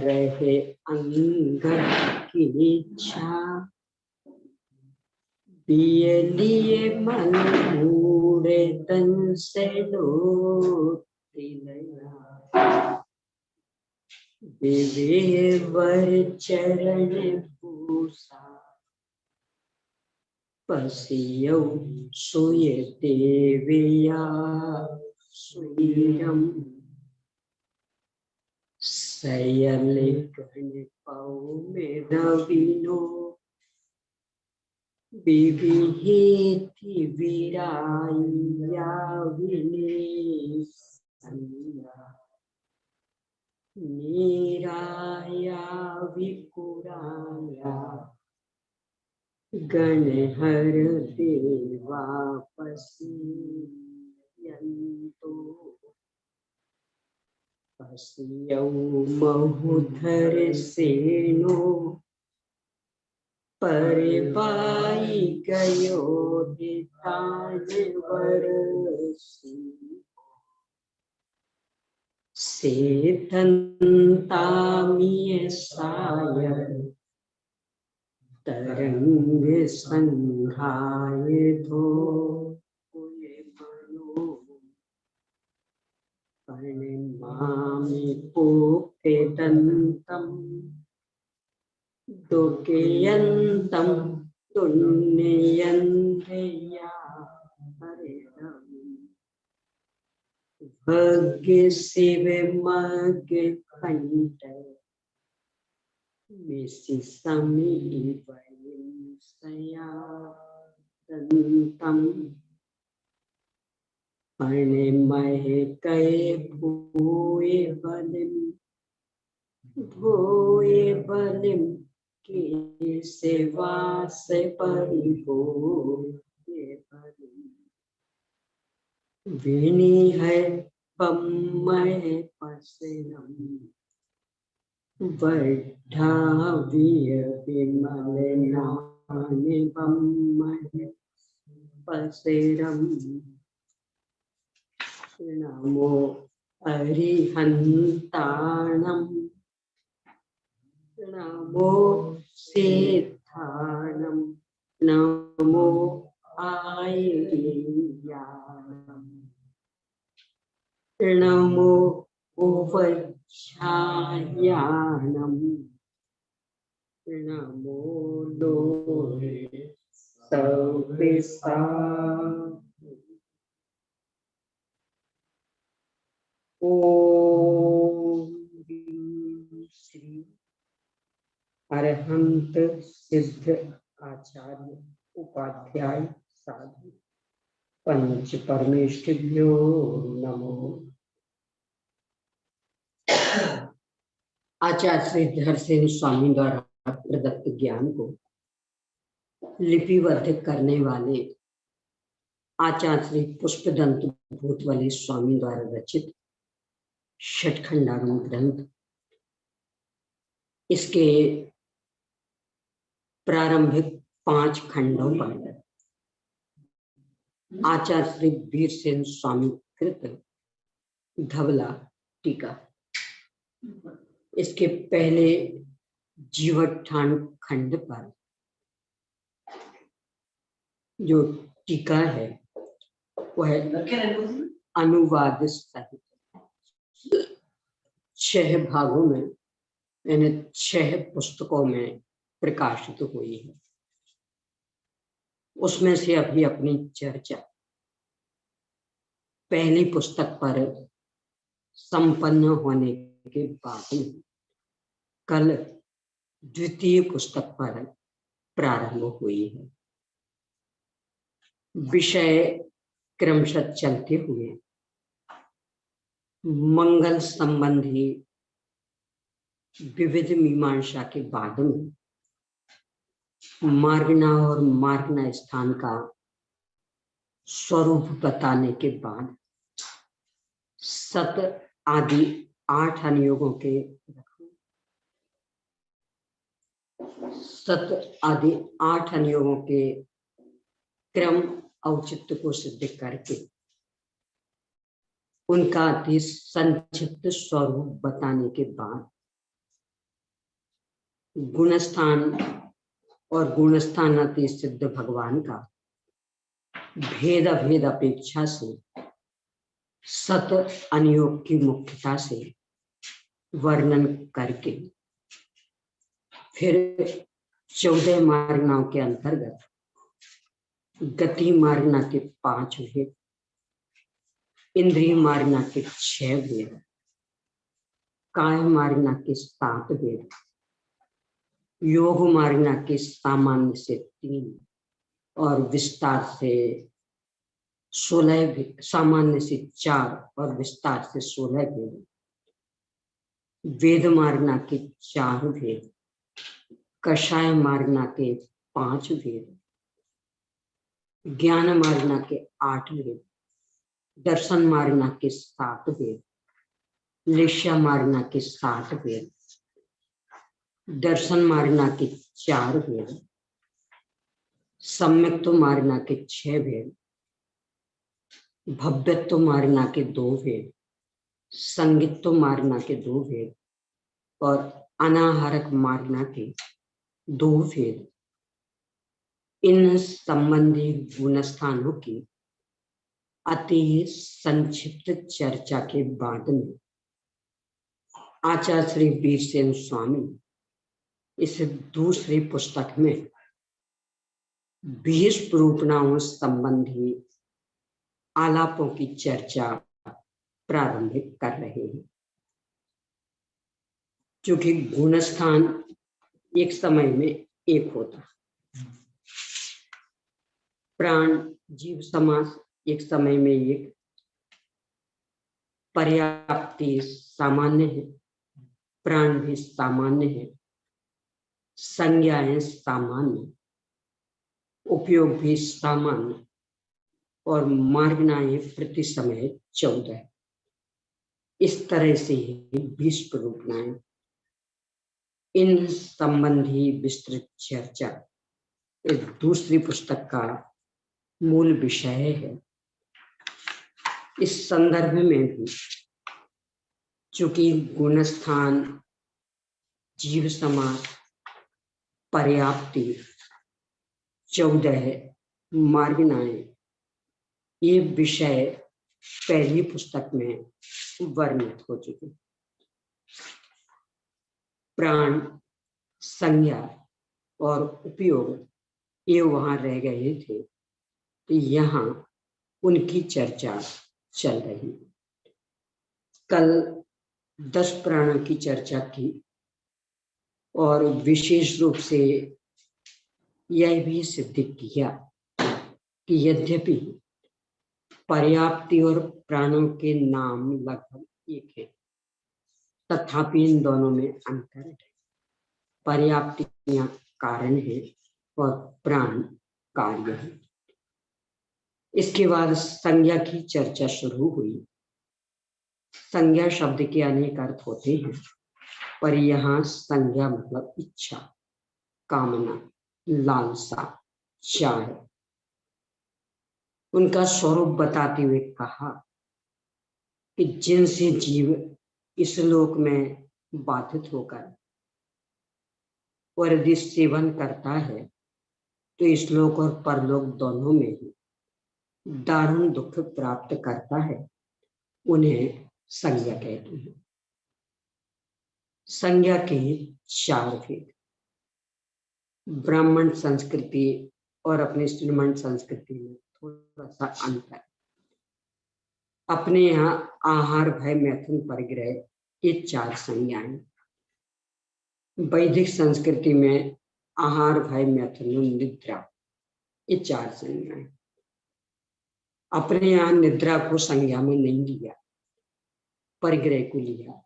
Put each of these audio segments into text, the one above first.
रहे अंगद की इच्छा पिए लिए मन मूड़े तन से लोटी लया विवेवर चरण पूसा पसियौ सोये देविया सुयम सयल गण पाऊ में नवीनो विविहिति विराया विनेसनिया नीराया विकुराया गणहर देवा पसियन्तो पसियौ महुधर सेनो परिवाई गयो दितान वरसी सेतन्तामिय सायर तरंग संघाय धो मनो परिमामि पोकेदन्तं दुःखयन्तं तुन्ययन्त्रया हरिरम् भग्य शिव मग्य खंड मिसि समीपयिंसया दन्तं परिमहे कये भूये बलिं के सेवा से परिभूये बलिं विनी है पम्मय पसरम वैधाव्य विमल नानि पम्मय पसरम नमो अरिहंताणं नमो सिद्धाणं नमो आयर्याणं नमो उपच्छायाणं नमो लोहे सविसा ओम श्री अरहंत सिद्ध आचार्य उपाध्याय साधु पंच परमेष्ठिभ्यो नमो। आचार्य श्री धरसेन स्वामी द्वारा प्रदत्त ज्ञान को लिपिबद्ध करने वाले आचार्य श्री पुष्पदंत भूतवली स्वामी द्वारा रचित षटखंडागम ग्रंथ, इसके प्रारंभिक 5 खंडों पर आचार्य श्री वीरसेन स्वामी कृत धवला टीका। इसके पहले जीवोत्थान खंड पर जो टीका है वह अनुवाद सहित 6 भागों में यानी 6 पुस्तकों में प्रकाशित हुई है। उसमें से अभी अपनी चर्चा पहली पुस्तक पर संपन्न होने के बाद कल द्वितीय पुस्तक पर प्रारंभ हुई है। विषय क्रमशः चलते हुए मंगल संबंधी विविध मीमांसा के बाद में मार्गना और मार्गना स्थान का स्वरूप बताने के बाद सत आदि 8 अनुयोगों के क्रम औचित्य को सिद्ध करके उनका अति संक्षिप्त स्वरूप बताने के बाद गुणस्थान और गुणस्थानाति सिद्ध भगवान का भेद अभेद अपेक्षा से सत अनियोग की मुख्यता से वर्णन करके फिर 14 मार्गनाओं के अंतर्गत गति मार्गना के 5 भेद, इंद्रिय मार्गना के 6 भेद, काय मार्गना के 7 भेद, योग मार्गना के सामान्य से 3 और विस्तार से 16 भेद, सामान्य से 4 और विस्तार से 16 भेद, वेद मार्गना के 4 भेद, कषाय मार्गना के 5 भेद, ज्ञान मार्गना के 8 भेद, दर्शन मार्गना के 7 भेद, लेश्या मार्गना के 7 भेद, दर्शन मार्गना के 4 भेद, सम्यक्त्व मार्गना के 6 भेद, भव्यत्व मार्गना के 2 भेद, संगीत्व मार्गना के 2 भेद और अनाहारक मार्गना के 2 भेद। इन संबंधी गुणस्थानों की अति संक्षिप्त चर्चा के बाद में आचार्य श्री वीरसेन स्वामी इस दूसरी पुस्तक में 20 रूपनाओं संबंधी आलापों की चर्चा प्रारंभिक कर रहे हैं। क्योंकि गुणस्थान एक समय में एक होता, प्राण जीव समास एक समय में एक, पर्याप्ति सामान्य है, प्राण भी सामान्य है, संज्ञाएं सामान्य, उपयोग भी सामान्य और मार्गनाएं प्रति समय 14। इस तरह से ही 20 रूपनाएं। इन संबंधी विस्तृत चर्चा इस दूसरी पुस्तक का मूल विषय है। इस संदर्भ में भी चूंकि गुणस्थान, जीव समास, पर्याप्ति, 14 मार्गनाएं, ये विषय पहली पुस्तक में वर्णित हो चुके। प्राण, संज्ञा और उपयोग ये वहां रह गए थे, तो यहाँ उनकी चर्चा चल रही। कल 10 प्राणों की चर्चा की और विशेष रूप से यह भी सिद्ध किया कि यद्यपि पर्याप्ति और प्राणों के नाम लगभग एक है, तथापि इन दोनों में अंतर है। पर्याप्तियां कारण है और प्राण कार्य है। इसके बाद संज्ञा की चर्चा शुरू हुई। संज्ञा शब्द के अनेक अर्थ होते हैं, पर यहाँ संज्ञा मतलब इच्छा, कामना, लालसा, चाह। उनका स्वरूप बताते हुए कहा कि जिनसे जीव इस लोक में बाधित होकर और यदि सेवन करता है तो इस लोक और परलोक दोनों में ही दारुण दुख प्राप्त करता है, उन्हें संज्ञा कहते हैं। संज्ञा के 4 भेद। ब्राह्मण संस्कृति और अपनी श्रीमंत संस्कृति में थोड़ा सा अंतर। अपने यहाँ आहार, भय, मैथुन, परिग्रह, ये 4 संज्ञाएं। वैदिक संस्कृति में आहार, भय, मैथुन, निद्रा, ये 4 संज्ञाएं। अपने यहाँ निद्रा को संज्ञा में नहीं लिया, परिग्रह को लिया।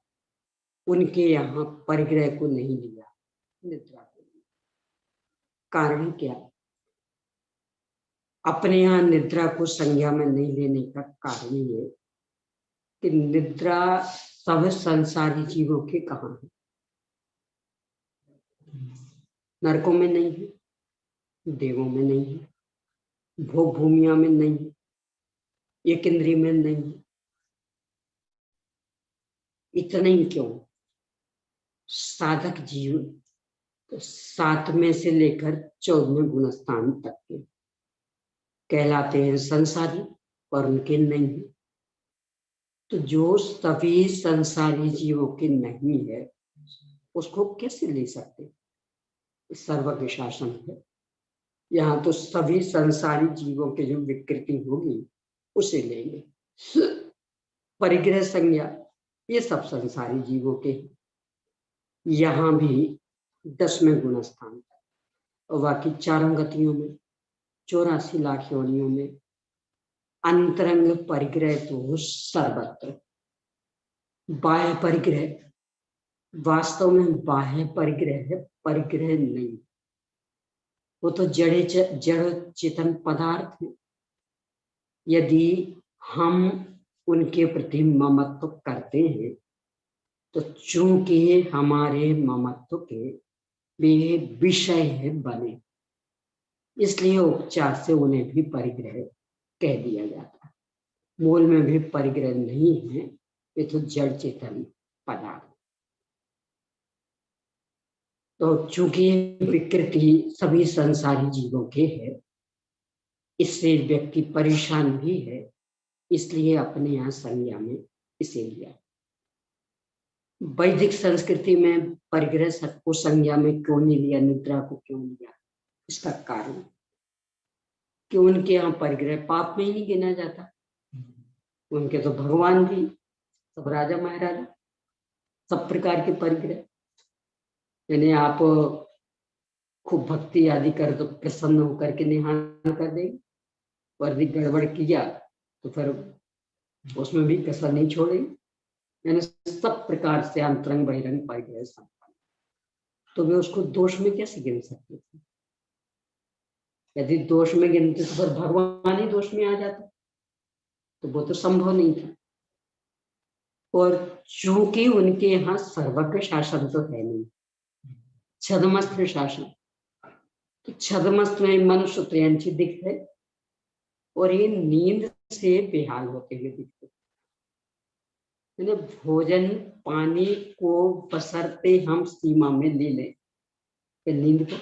उनके यहाँ परिग्रह को नहीं लिया, निद्रा को लिया। कारण क्या? अपने यहाँ निद्रा को संज्ञा में नहीं लेने का कारण ये कि निद्रा सब संसारी जीवों के कहाँ है? नरकों में नहीं है, देवों में नहीं है, भोग भूमिया में नहीं है, एक इंद्रिय में नहीं है, इतना ही क्यों, साधक जीव तो 7वें से लेकर 14वें गुणस्थान तक के कहलाते हैं संसारी, और उनके नहीं है। तो जो सभी संसारी जीवों के नहीं है उसको कैसे ले सकते? सर्वज्ञ शासन है, यहाँ तो सभी संसारी जीवों की जो विकृति होगी उसे लेंगे। परिग्रह संज्ञा ये सब संसारी जीवों के, यहाँ भी 10वें गुणस्थान तक, और बाकी चारों गतियों में 84 लाख योनियों में अंतरंग परिग्रह तो सर्वत्र। बाह्य परिग्रह वास्तव में बाह्य परिग्रह है, परिग्रह नहीं, वो तो जड़ चेतन पदार्थ है। यदि हम उनके प्रति ममत्व करते हैं तो चूंकि हमारे ममत्व के वे विषय है बने, इसलिए उपचार से उन्हें भी परिग्रह कह दिया जाता है। मूल में भी परिग्रह नहीं है, ये तो जड़ चेतन पदार्थ। तो चूंकि विकृति सभी संसारी जीवों के है, इससे व्यक्ति परेशान भी है, इसलिए अपने यहाँ संज्ञा में इसे लिया। वैदिक संस्कृति में परिग्रह को संज्ञा में क्यों नहीं लिया, निद्रा को क्यों लिया? इसका कारण कि उनके यहाँ परिग्रह पाप में ही नहीं गिना जाता। उनके तो भगवान भी, सब राजा महाराजा, सब प्रकार के परिग्रह। यानी आप खूब भक्ति आदि कर तो प्रसन्न होकर के निहान कर देंगे, और यदि गड़बड़ किया तो फिर उसमें भी कसर नहीं छोड़ेंगे। यानी सब प्रकार से अंतरंग बहिरंग परिग्रह संपन्न, तो वे उसको दोष में कैसे गिन सकते थे? यदि दोष में गिनते तो फिर भगवान ही दोष में आ जाता, तो वो तो संभव नहीं था। और चूंकि उनके यहाँ सर्वज्ञ शासन तो है नहीं, छदमस्त शासन, तो छदमस्त में मनुष्य त्रयंची दिखते है, और ये नींद से बेहाल होते हुए दिखते। भोजन पानी को बसरते हम सीमा में ले लें नींद को,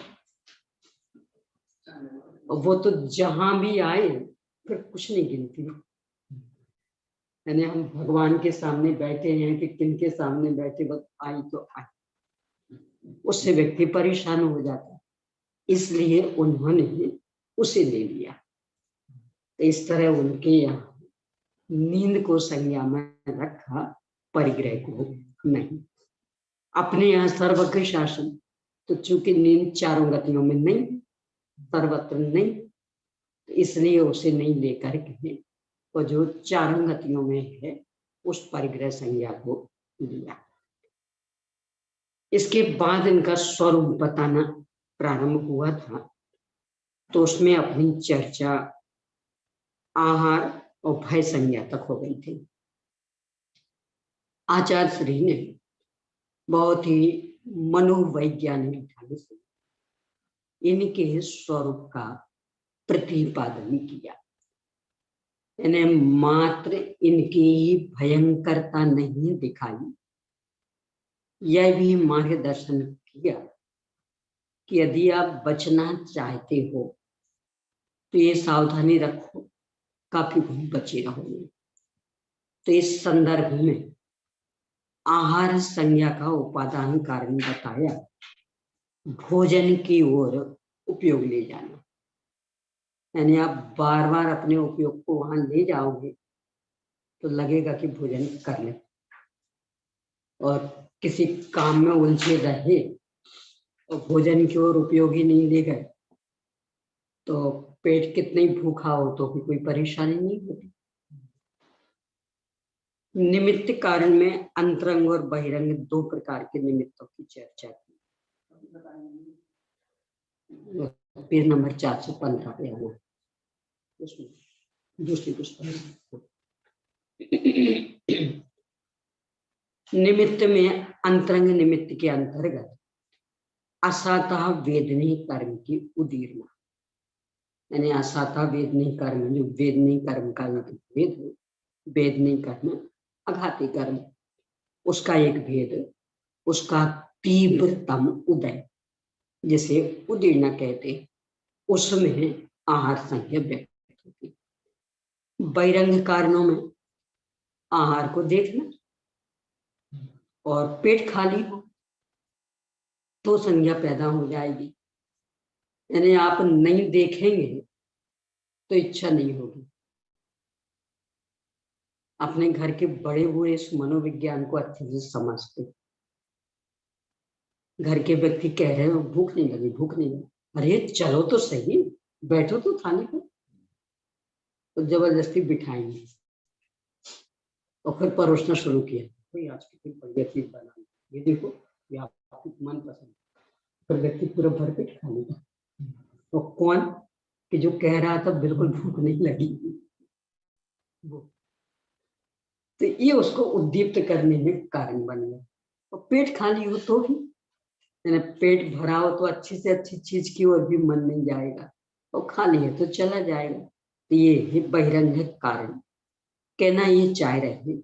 और वो तो जहां भी आए फिर कुछ नहीं गिनती। यानी हम भगवान के सामने बैठे हैं कि किनके सामने बैठे, बस आई तो आई, उससे व्यक्ति परेशान हो जाता है, इसलिए उन्होंने उसे ले लिया। तो इस तरह उनके यहाँ नींद को संज्ञा में रखा, परिग्रह को नहीं। अपने यहाँ सर्वज्ञ शासन, तो चूंकि नींद चारों गतियों में नहीं, सर्वत्र नहीं, तो इसलिए उसे नहीं लेकर के और जो चारों गतियों में है उस परिग्रह संज्ञा को लिया। इसके बाद इनका स्वरूप बताना प्रारंभ हुआ था, तो उसमें अपनी चर्चा आहार और भय संज्ञा तक हो गई थी। आचार्य श्री ने बहुत ही मनोवैज्ञानिक ढंग से इनके स्वरूप का प्रतिपादन किया। इन्हें मात्र इनकी ही भयंकरता नहीं दिखाई, यह भी मार्गदर्शन किया कि यदि आप बचना चाहते हो तो ये सावधानी रखो, काफी बचे रहोगे। तो इस संदर्भ में आहार संज्ञा का उपादान कारण बताया, भोजन की ओर उपयोग ले जाना। यानी आप बार बार अपने उपयोग को वहां ले जाओगे तो लगेगा कि भोजन कर ले, और किसी काम में उलझे रहे और भोजन की ओर उपयोगी नहीं ले गए तो पेट कितने ही भूखा हो तो भी कोई परेशानी नहीं होती। निमित्त कारण में अंतरंग और बहिरंग दो प्रकार के निमित्तों की चर्चा की। पेज नंबर 415 पे आना, उसमें दूसरी पुस्तक। निमित्त में अंतरंग निमित्त के अंतर्गत असातः वेदनी कर्म की उदीर्णा, यानी असातः वेदनी कर्म, जो वेदनी कर्म का वेद वेदनी कर्म, अघाती कर्म, उसका एक भेद, उसका तीव्रतम उदय, जिसे उदीर्णा कहते, उसमें आहार संज्ञा व्यक्त होती। बहिरंग कारणों में आहार को देखना और पेट खाली हो तो संज्ञा पैदा हो जाएगी। यानी आप नहीं देखेंगे तो इच्छा नहीं होगी। अपने घर के बड़े हुए इस मनोविज्ञान को अच्छे से समझते। घर के व्यक्ति कह रहे हो भूख नहीं लगी, भूख नहीं लगी, अरे चलो तो सही, बैठो तो खाने को, तो जबरदस्ती बिठाएंगे और फिर परोसना शुरू किया, कोई आज की बढ़िया चीज बना, ये देखो ये आपकी मनपसंद, फिर व्यक्ति पूरा भर पेट खा लेगा। तो कौन कि जो कह रहा था बिल्कुल भूख नहीं लगी, वो तो ये उसको उद्दीप्त करने में कारण बन गया। और पेट खाली हो तो भी, यानी पेट भरा हो तो अच्छी से अच्छी चीज की ओर भी मन नहीं जाएगा, और खाली है तो चला जाएगा। तो ये है बहिरंग कारण। कहना ये चाह रहे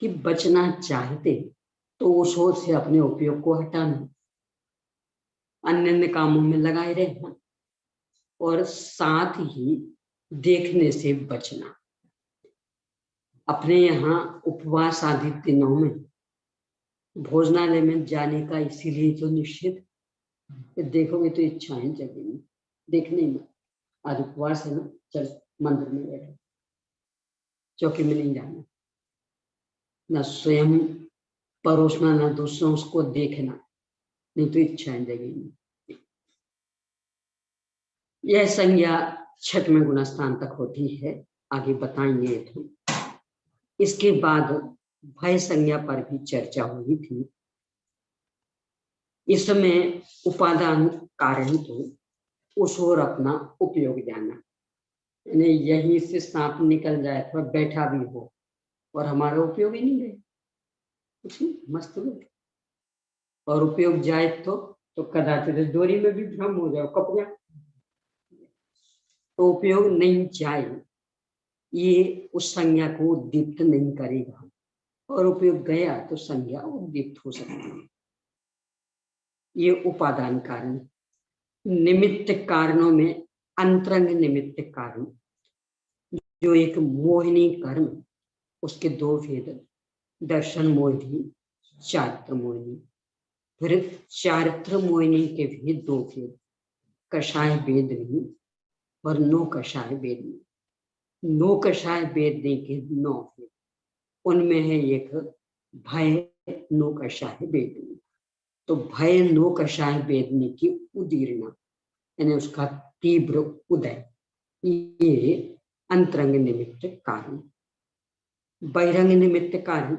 कि बचना चाहते तो उस ओर से अपने उपयोग को हटाना, अन्य अन्य कामों में लगाए रहना, और साथ ही देखने से बचना। अपने यहाँ उपवास आदि दिनों में भोजनालय में जाने का इसीलिए तो निषेध, देखोगे तो इच्छाएं जगेंगी, देखने में आज उपवास है ना, चल मंदिर में बैठो, चौकी में नहीं जाना, न स्वयं परोसना न दूसरों उसको देखना, नहीं तो इच्छाएं जगेंगी। यह संज्ञा 6वें गुणस्थान तक होती है, आगे बताएंगे। तो इसके बाद भय संज्ञा पर भी चर्चा हुई थी। इसमें उपादान कारण तो उस ओर अपना उपयोग जाना, यानी यहीं से सांप निकल जाए तो बैठा भी हो और हमारा उपयोग ही नहीं रहे, कुछ मस्त लोग, और उपयोग जाए तो कदाचित डोरी में भी भ्रम हो जाए, कप जाए, तो उपयोग नहीं जाए, ये उस संज्ञा को उद्दीप्त नहीं करेगा, और उपयोग गया तो संज्ञा उद्दीप्त हो सकती है। ये उपादान कारण। निमित्त कारणों में अंतरंग निमित्त कारण, जो एक मोहिनी कर्म, उसके दो भेद, दर्शन मोहिनी, चारित्र मोहिनी। फिर चारित्र मोहिनी के भी दो भेद, कषाय वेदनी और नो कषाय वेदनी। नो कषाय वेदनी के 9 भेद, उनमें है एक भय नो कषाय वेदनी। तो भय नो कषाय वेदनी की उदीर्णा, यानी उसका तीव्र उदय, ये अंतरंग निमित्त कारण। बहिरंग निमित्त कारण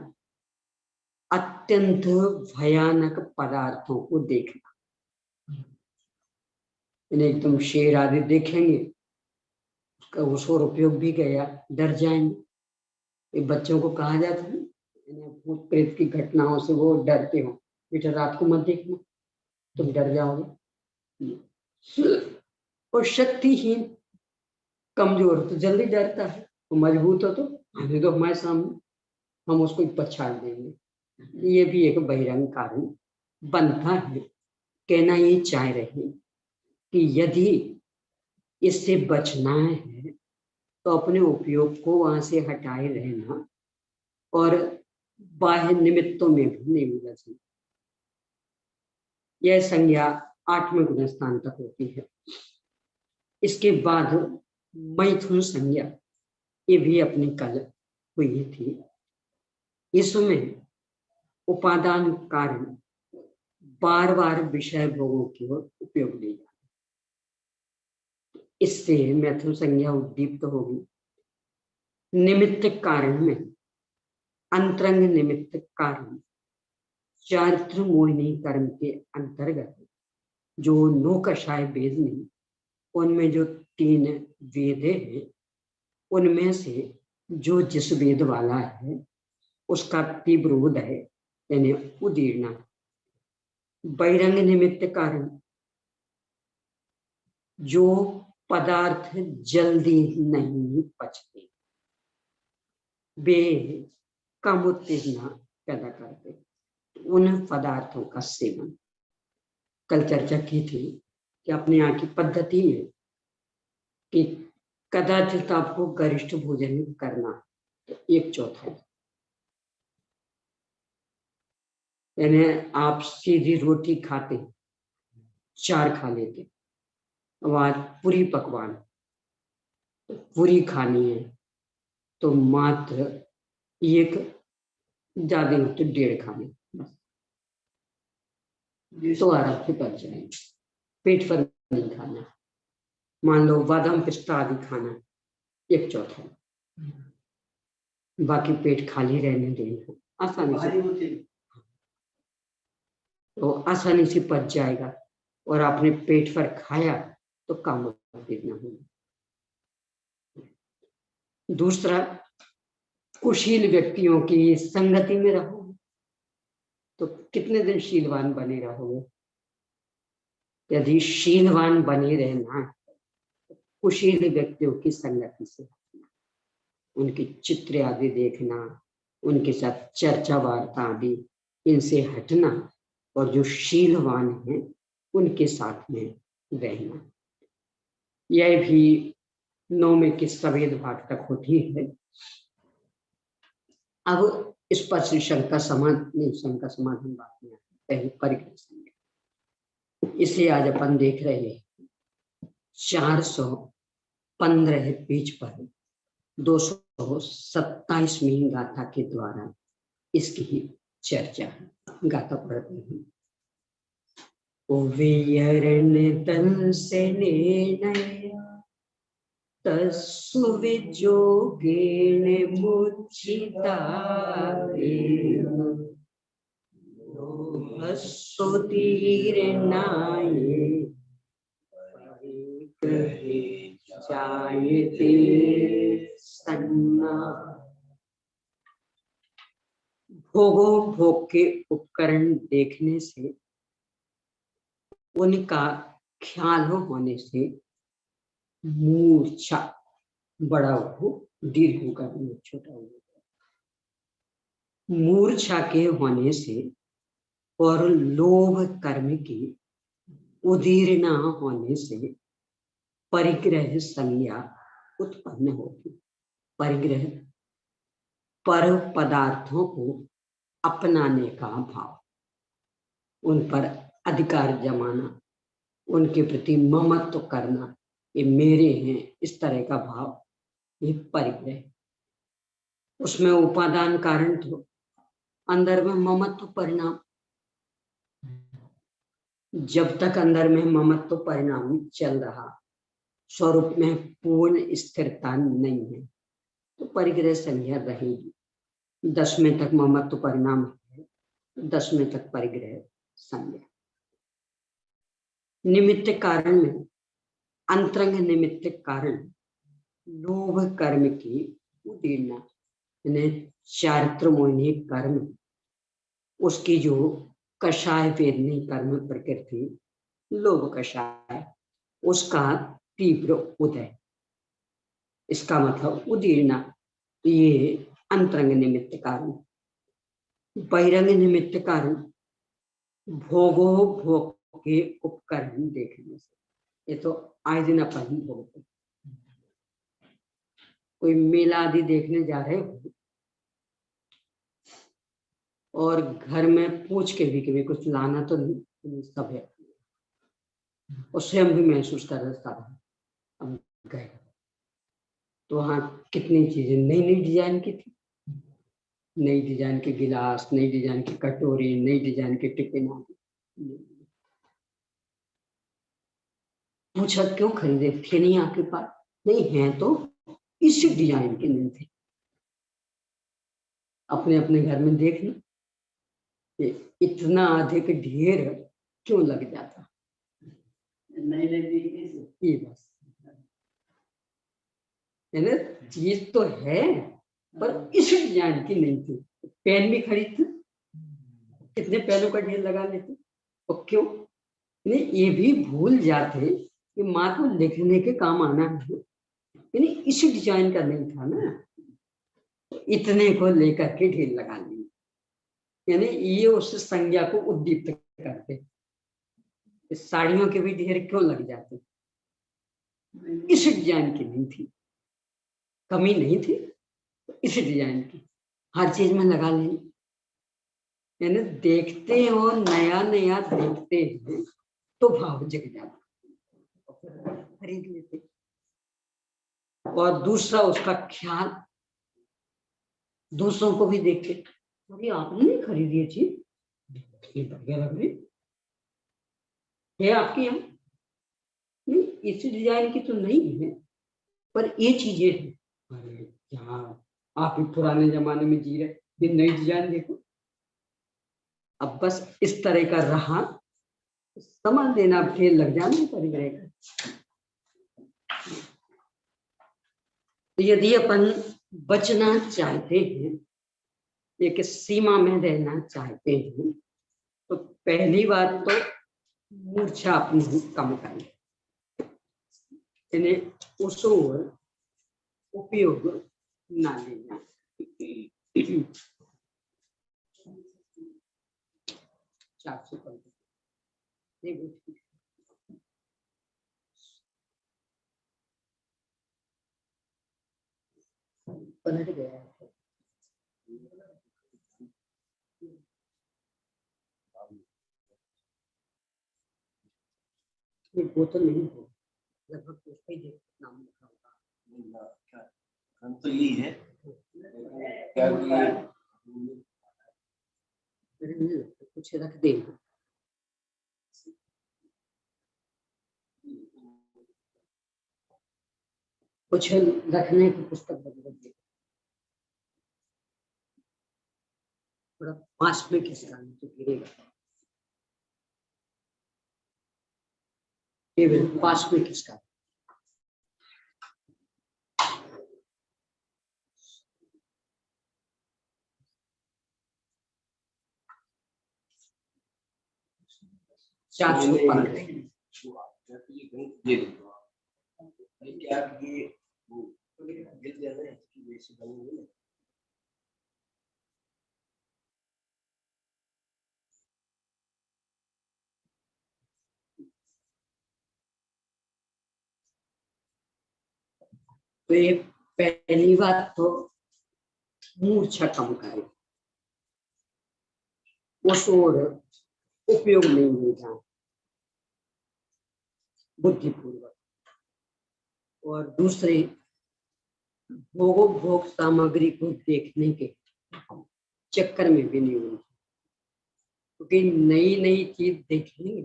अत्यंत भयानक पदार्थों को देखना, एकदम शेर आदि देखेंगे, उसका उस और उपयोग भी गया, डर जाएंगे। बच्चों को कहा जाता है भूत प्रेत की घटनाओं से वो डरते हो, बेटा रात को मत देखना, तुम डर जाओगे। और शक्तिहीन कमजोर तो जल्दी डरता है, तो मजबूत हो तो आने दो हमारे सामने, हम उसको पछाड़ देंगे। ये भी एक बहिरंग कारण बनता है। कहना ये चाह रहे कि यदि इससे बचना है तो अपने उपयोग को वहां से हटाए रहना, और बाह्य निमित्तों में भी नहीं उलझना। यह संज्ञा 8वें गुणस्थान तक होती है। इसके बाद मैथुन संज्ञा, ये भी अपनी कल हुई थी। इसमें उपादान कारण बार बार विषय भोगों की ओर उपयोग ले जाना, इससे मैथुन संज्ञा उद्दीप्त होगी। निमित्त कारण में अंतरंग निमित्त कारण चारित्र मोहिनी कर्म के अंतर्गत जो नो कषाय वेद नहीं, उनमें जो 3 वेद हैं, उनमें से जो जिस वेद वाला है उसका तीव्र उदय, यानी उदीर्णा। बहिरंग निमित्त कारण जो पदार्थ जल्दी नहीं पचते, वे कम उत्तेजना पैदा करते, उन पदार्थों का सेवन। कल चर्चा की थी कि अपने यहाँ की पद्धति है कि कदाचित आपको गरिष्ठ भोजन करना तो 1/4, यानी आप सीधी रोटी खाते 4 खा लेते, अब आज पूरी पकवान पूरी खानी है तो मात्र 1, ज्यादा हो तो 1.5 खाने, तो आराम से पच जाएंगे। पेट पर नहीं खाना। मान लो बादाम पिस्ता आदि खाना 1/4, बाकी पेट खाली रहने देना, आसानी से तो आसानी से पच जाएगा। और आपने पेट पर खाया तो काम देना होगा। दूसरा, कुशील व्यक्तियों की संगति में रहो तो कितने दिन शीलवान बने रहोगे। यदि शीलवान बने रहना कुशील व्यक्तियों की संगति से, उनकी चित्र आदि देखना, उनके साथ चर्चा वार्ता आदि, इनसे हटना और जो शीलवान हैं उनके साथ में रहना। यह भी 9 के सवेद भाग तक होती है। अब इस पर श्री शंकर समाधान बात में पहले परिग्रह। इसे आज अपन देख रहे हैं 415 पेज पर 227वीं गाथा के द्वारा इसकी चर्चा है। गाथा पढ़ते हैं। ओवेयरण तन से नया तस्सु विजोगेन मुच्चिताये परिग्रहे जायते सन्ना। भोग के उपकरण देखने से, उनका ख्याल होने से मूर्छा, बड़ा हो दीर्घ होगा, छोटा होगा, मूर्छा के होने से और लोभ कर्म की उदीर्ण होने से परिग्रह संज्ञा उत्पन्न होगी। परिग्रह पर पदार्थों को अपनाने का भाव, उन पर अधिकार जमाना, उनके प्रति ममत्व करना, ये मेरे हैं, इस तरह का भाव, ये परिग्रह। उसमें उपादान कारण तो अंदर में ममत्व परिणाम। जब तक अंदर में ममत्व परिणाम चल रहा, स्वरूप में पूर्ण स्थिरता नहीं है, तो परिग्रह संज्ञा रहेगी। 10वें तक ममत्व परिणाम है, 10वें तक परिग्रह संज्ञा। निमित्त कारण में अंतरंग निमित्त कारण लोभ कर्म की उदीर्णा, चारित्रमोहिनी कर्म, उसकी जो कषाय वेदनी कर्म प्रकृति लोभ कषाय, उसका तीव्र उदय, इसका मतलब उदीर्णा, ये अंतरंग निमित्त कारण। बहिरंग निमित्त कारण भोग के उपकरण देखने से, ये तो आए दिन अपन भोग, कोई मेला आदि देखने जा रहे हो और घर में पूछ के भी कभी कुछ लाना तो नहीं, सब है, और स्वयं भी महसूस कर रहा था। अब गए तो वहाँ कितनी चीजें नई नई डिजाइन की थी, नई डिजाइन के गिलास, नई डिजाइन की कटोरी, नई डिजाइन के टिफिन आदि। पूछा क्यों खरीदे, थे नहीं आपके पास? नहीं है तो इस डिजाइन के नहीं थे। अपने अपने घर में देख लो, इतना अधिक ढेर क्यों लग जाता। ये बस है ना, चीज तो है पर इस डिजाइन की नहीं थी। पेन भी खरीदते, कितने पेनों का ढेर लगा लेते, और क्यों नहीं, ये भी भूल जाते कि माँ को लिखने के काम आना है, यानी इस डिजाइन का नहीं था ना, इतने को लेकर के ढेर लगा लिए। यानी ये उस संज्ञा को उद्दीप्त करते। इस साड़ियों के भी ढेर क्यों लग जाते? इस डिजाइन की नहीं थी, कमी नहीं थी, इस डिजाइन की हर चीज में लगा लें। यानी देखते हो, नया नया देखते हैं तो भाव जग जाता, खरीद लेते। और दूसरा उसका ख्याल, दूसरों को भी देखते, अरे आपने नहीं खरीदी ये चीज, ये बढ़िया लग रही है आपके यहाँ, नहीं इस डिजाइन की तो नहीं है पर ये चीजें हैं। अरे क्या आप ही पुराने जमाने में जी रहे, ये नई डिजाइन देखो। अब बस इस तरह का रहा, समझ देना, फिर लग जाना पड़ जाएगा। तो यदि अपन बचना चाहते हैं, एक सीमा में रहना चाहते हैं, तो पहली बात तो मूर्छा अपनी कम करें, यानी उस ओर उपयोग ना लेना। पलट गया है, ये बोतल नहीं हो, लगभग उसका ही नाम लिखा होगा। हम तो यही है क्या कुछ रख दे, कुछ रखने की पुस्तक बदल दे, थोड़ा पास में खिसका तो गिरेगा, केवल पास में खिसका। चार तो ये पहली बात तो मूर्छा कम करे, उस ओर उपयोग नहीं होगा बुद्धिपूर्वक। और दूसरे भोग सामग्री को देखने के चक्कर में भी नहीं होगी, क्योंकि नई नई चीज देखेंगे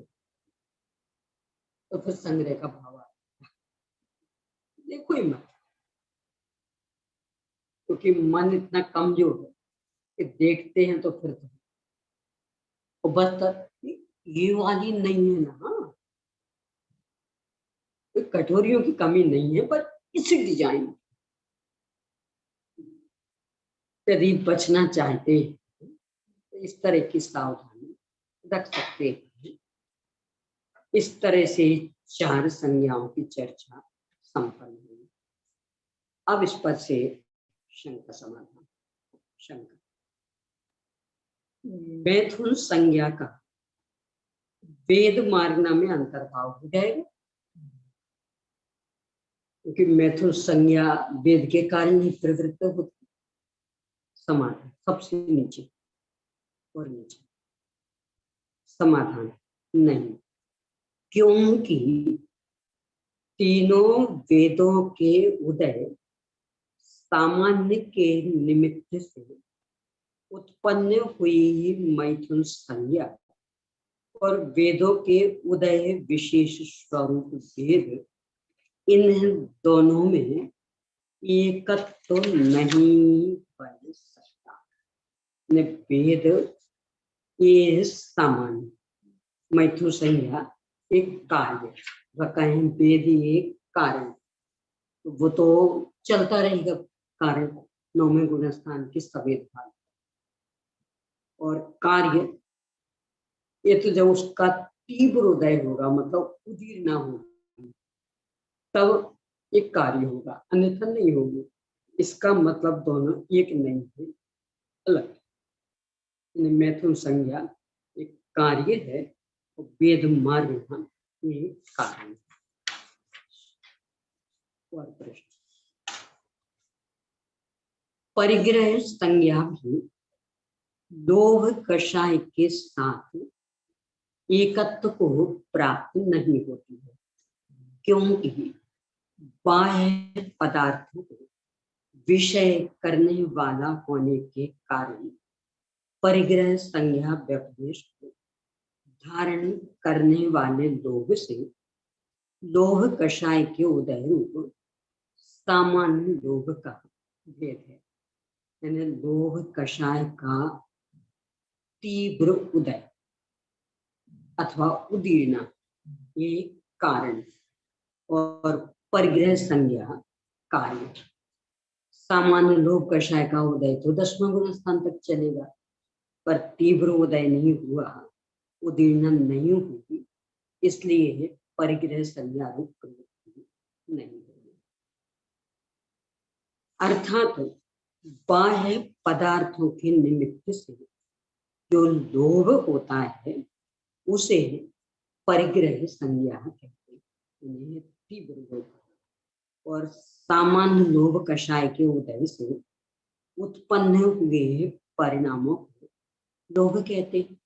तो फिर संग्रह का भाव आता है। देखो ही मत, क्योंकि मन इतना कमजोर है कि देखते हैं तो फिर तो बस ये वाली नहीं है ना, कोई कटोरियों की कमी नहीं है, पर इसी डिजाइन यदि बचना चाहते हैं तो इस तरह की सावधानी रख सकते हैं। इस तरह से चार संज्ञाओं की चर्चा संपन्न हुई। अब इस पर से शंका समाधान। शंका, मैथुन संज्ञा का वेद मार्गना में अंतर्भाव हो जाएगा, क्योंकि मैथुन संज्ञा वेद के कारण ही प्रवृत्त होती। समाधान सबसे नीचे और नीचे। समाधान नहीं, क्योंकि तीनों वेदों के उदय सामान्य के निमित्त से उत्पन्न हुई मैथुन संज्ञा और वेदों के उदय विशेष स्वरूप भेद, इन दोनों में एकत्व तो नहीं बन सकता। वेद ये सामान्य, मैथुन संज्ञा एक कार्य, कहें वेद एक कारण, वो तो चलता रहेगा कारण, नौवें गुण स्थान की सवेद भाग। और कार्य ये तो जब उसका तीव्र उदय होगा, मतलब उदीर ना हो, तब एक कार्य होगा, अन्यथा नहीं होगी। इसका मतलब दोनों एक नहीं है, अलग। मैथुन संज्ञा एक कार्य है और वेद मार्ग ये कारण। और प्रश्न, परिग्रह संज्ञा भी लोभ कषाय के साथ एकत्व को प्राप्त नहीं होती है, क्योंकि बाह्य पदार्थों को विषय करने वाला होने के कारण परिग्रह संज्ञा व्यपदेश को धारण करने वाले लोभ से लोभ कषाय के उदय रूप सामान्य लोभ का भेद है। यानी लोभ कषाय का तीव्र उदय अथवा उदीर्णा ये कारण और परिग्रह संज्ञा कार्य। सामान्य लोभ कषाय का उदय तो 10वें गुण स्थान तक चलेगा, पर तीव्र उदय नहीं हुआ, उदीर्णा नहीं हुई, इसलिए परिग्रह संज्ञा रूप प्रवृत्ति नहीं होगी। अर्थात बाह्य पदार्थों के निमित्त से जो लोभ होता है उसे परिग्रह संज्ञा कहते हैं, तीव्र लोभ। और सामान्य लोभ कषाय के उदय से उत्पन्न हुए परिणामों को लोभ कहते हैं।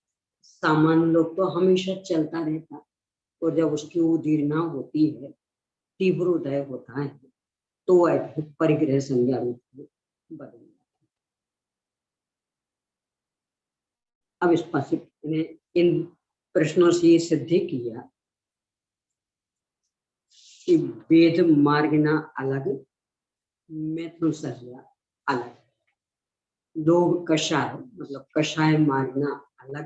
सामान्य लोभ तो हमेशा चलता रहता, और जब उसकी उदीर्णा होती है, तीव्र उदय होता है, तो वह परिग्रह संज्ञा रूप में बदल जाता है। अब इस पास इन प्रश्नों से ये सिद्ध किया कि वेद मार्गना अलग, मैथुन संज्ञा अलग, लोभ कषाय मतलब कषाय मार्गना अलग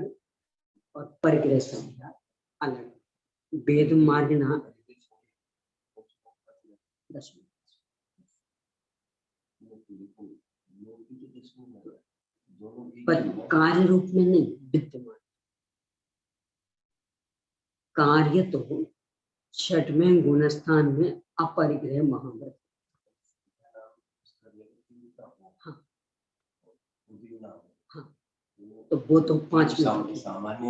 और परिग्रह संज्ञा अलग। वेद मार्गना 10 पर कार्य रूप में नहीं विद्यमान। कार्य तो 6वें गुणस्थान में अपरिग्रह महाव्रत। हाँ हाँ, तो वो तो 5 में सामान्य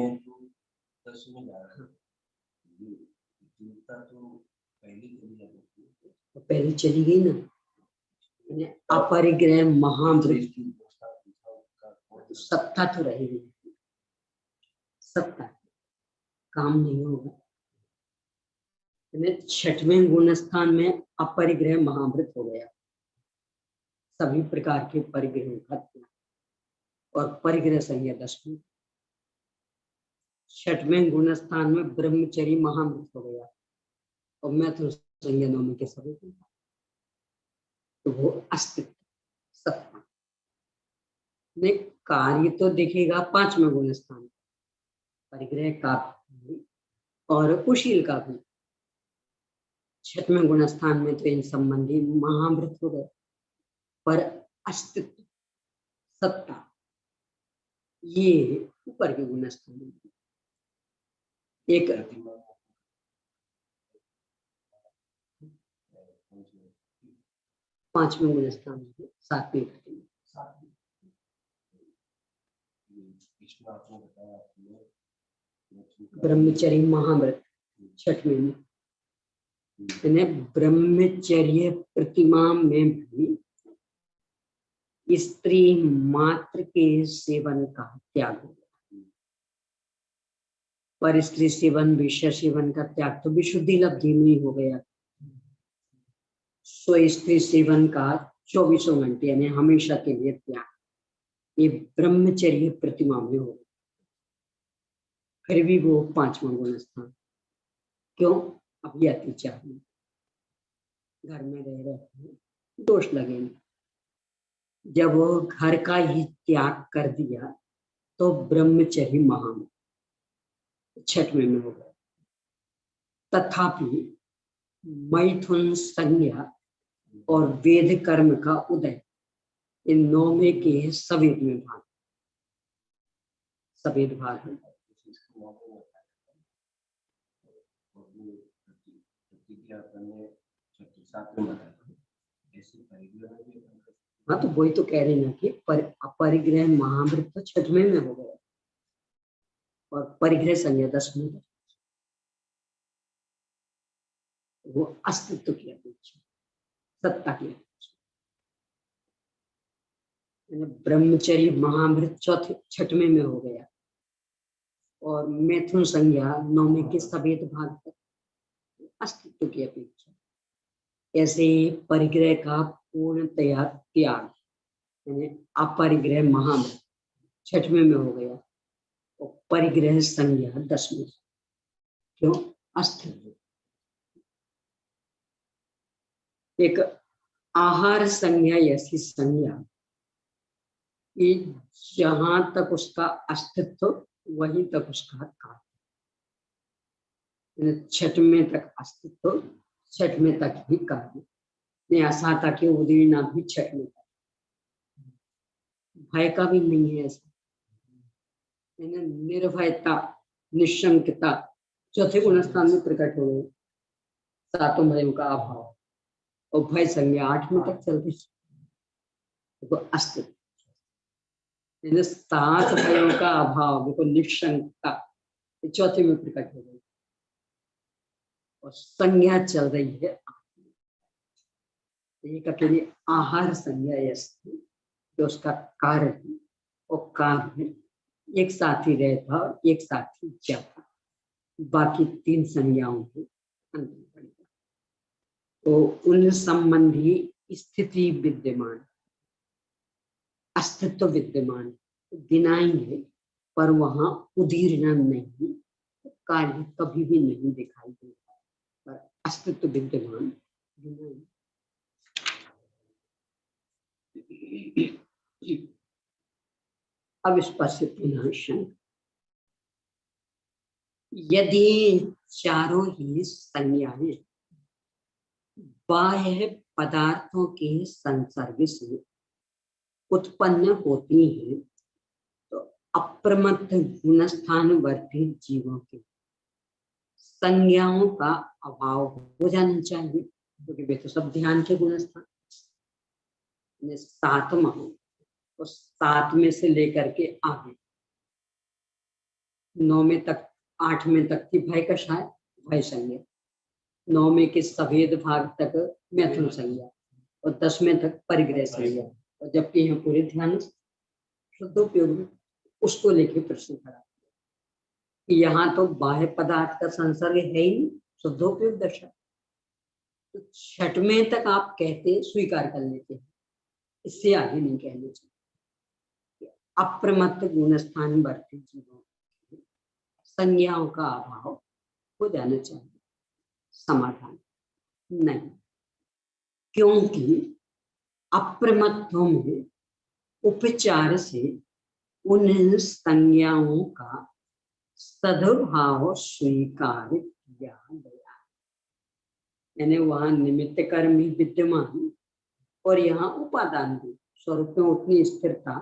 तो पहले चली गई ना, अपरिग्रह महाव्रत सत्ता तो रहेगी, सत्ता काम नहीं होगा। 6वें गुणस्थान में अपरिग्रह महाव्रत हो गया, सभी प्रकार के परिग्रह का, और परिग्रह संज्ञा 10वें। 6वें गुणस्थान में ब्रह्मचर्य महाव्रत हो गया, और मैं तो संज्ञा 9 के सभी, तो वो अस्तित्व सत्ता ने कार्य तो दिखेगा 5वें गुणस्थान, परिग्रह का भी और कुशील का भी। 6वें गुणस्थान में तो इन संबंधी महाव्रत हो गए, पर अस्तित्व सत्ता ये ऊपर के गुणस्थान में। एक 5वें गुणस्थान में 7वें प्रतिमा ब्रह्मचर्य महाव्रत 6वें में। ब्रह्मचर्य प्रतिमा में भी स्त्री मात्र के सेवन का त्याग हो गया, पर स्त्री सेवन विषय सेवन का त्याग तो विशुद्धि लब्धि में हो गया। सो स्त्री सेवन का 24 घंटे यानी हमेशा के लिए त्याग, ये ब्रह्मचर्य प्रतिमा में हो। फिर भी वो 5वां गुणस्थान क्यों? अब ये अति चाहिए, घर में रह रहे दोष लगेंगे। जब वो घर का ही त्याग कर दिया तो ब्रह्मचर्य महान 6वें में हो गया। तथापि मैथुन संज्ञा और वेद कर्म का उदय इन 9वें के सवेद में भाग, सवेद भाग है। हाँ, तो वही तो कह रहे ना कि अपरिग्रह महामृत तो छठवें में हो गया और परिग्रह संज्ञा 10वें में, वो अस्तित्व की अपेक्षा, सत्ता की अपेक्षा। ब्रह्मचर्य महामृत चौथे छठवें में हो गया और मैथुन संज्ञा 9वें के सफेद भाग तक, अस्तित्व की अपेक्षा। ऐसे परिग्रह का पूर्णतया त्याग यानी अपरिग्रह महामृत छठवें में हो गया और परिग्रह संज्ञा 10वें। क्यों? अस्तित्व। एक आहार संज्ञा ऐसी संज्ञा कि जहां तक उसका अस्तित्व वहीं तक उसका कार्य, छठवें तक अस्तित्व, छठवें तक ही कार्य। ने ऐसा था कि उदीर्णा भी छठवें तक, भय का भी नहीं है ऐसा। निर्भयता, निशंकता चौथे गुण स्थान में प्रकट हो गए, सातों भयों का अभाव और भय संज्ञा 8वें तक चलती। देखो अस्तित्व, 7 भयों का अभाव, देखो निशंकता चौथे में प्रकट हो गई और संज्ञा चल रही है। एक अकेली आहार संज्ञा ऐसी जो उसका कार्य और कार्य एक साथ ही रहता और एक साथ ही जाता, बाकी 3 संज्ञाओं को अंतर पड़ेगा। तो उन संबंधी स्थिति विद्यमान, अस्तित्व विद्यमान गिनाएंगे पर वहां उदीर्णा नहीं, कार्य कभी भी नहीं दिखाई देगा, पर अस्तित्व विद्यमान गिनाएंगे। अब इस पर से पुनः शंका, यदि चारों ही संज्ञाएं बाह्य पदार्थों के संसर्ग से उत्पन्न होती हैं तो अप्रमत्त गुणस्थानवर्ती जीवों के संज्ञाओं का अभाव हो जाना चाहिए, क्योंकि वे तो सब ध्यान के गुणस्थान। 7वां और 7वें से लेकर के आगे 9वें तक 8वें तक की भय कषाय भय संज्ञा, 9वें के सफेद भाग तक मैथुन संज्ञा और 10वें तक परिग्रह संज्ञा। और जबकि यहाँ पूरे ध्यान शुद्धोपयोग में उसको लेके प्रश्न खड़ा कि यहाँ तो बाह्य पदार्थ का संसर्ग है ही नहीं, शुद्धोपयोग दशा। तो 6वें तक आप कहते स्वीकार कर लेते हैं, इससे आगे नहीं कहने चाहिए। अप्रमत्त गुणस्थान वर्ती जीवों संज्ञाओं का अभाव हो जाना चाहिए। समाधान नहीं, क्योंकि अप्रमत्तों में उपचार से उन संज्ञाओं का सद्भाव स्वीकार किया गया, यानी वहां निमित्त कर्म भी विद्यमान और यहाँ उपादान भी, स्वरूप में उतनी स्थिरता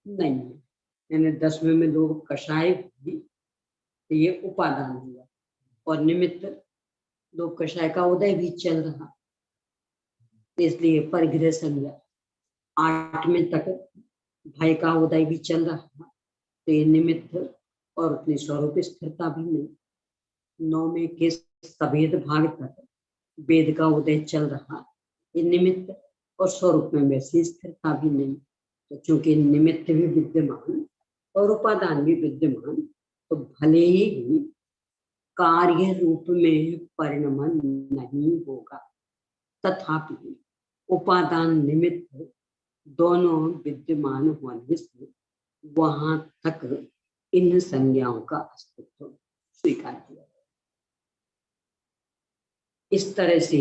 नहीं है। यानी 10वें में लोग कषाय भी, तो ये उपादान हुआ और निमित्त लोग कषाय का उदय भी चल रहा, इसलिए परिग्रह संज्ञा 8वें तक भय का उदय भी चल रहा, तो ये निमित्त और उतनी स्वरूप स्थिरता भी नहीं। 9वें के सफेद भाग तक वेद का उदय चल रहा, ये निमित्त और स्वरूप में वैसी स्थिरता भी नहीं। तो चूंकि निमित्त भी विद्यमान और उपादान भी विद्यमान, तो भले ही कार्य रूप में परिणमन नहीं होगा, तथापि उपादान निमित्त दोनों विद्यमान होने से वहां तक इन संज्ञाओं का अस्तित्व स्वीकार किया गया। इस तरह से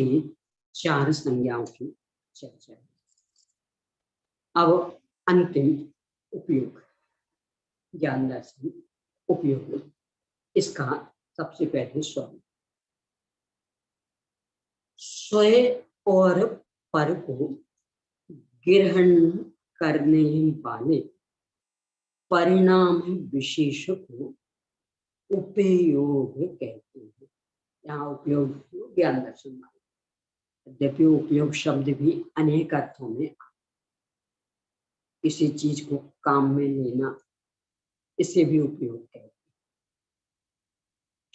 4 संज्ञाओं की चर्चा है। अब अंतिम उपयोग, ज्ञान दर्शन उपयोग, इसका सबसे पहले स्वयं, स्वयं और पर को ग्रहण करने वाले परिणाम विशेष को उपयोग कहते हैं। यहाँ उपयोग ज्ञान दर्शन, यद्यपि उपयोग शब्द भी अनेक अर्थों में, किसी चीज को काम में लेना, इसे भी उपयोग कहते हैं।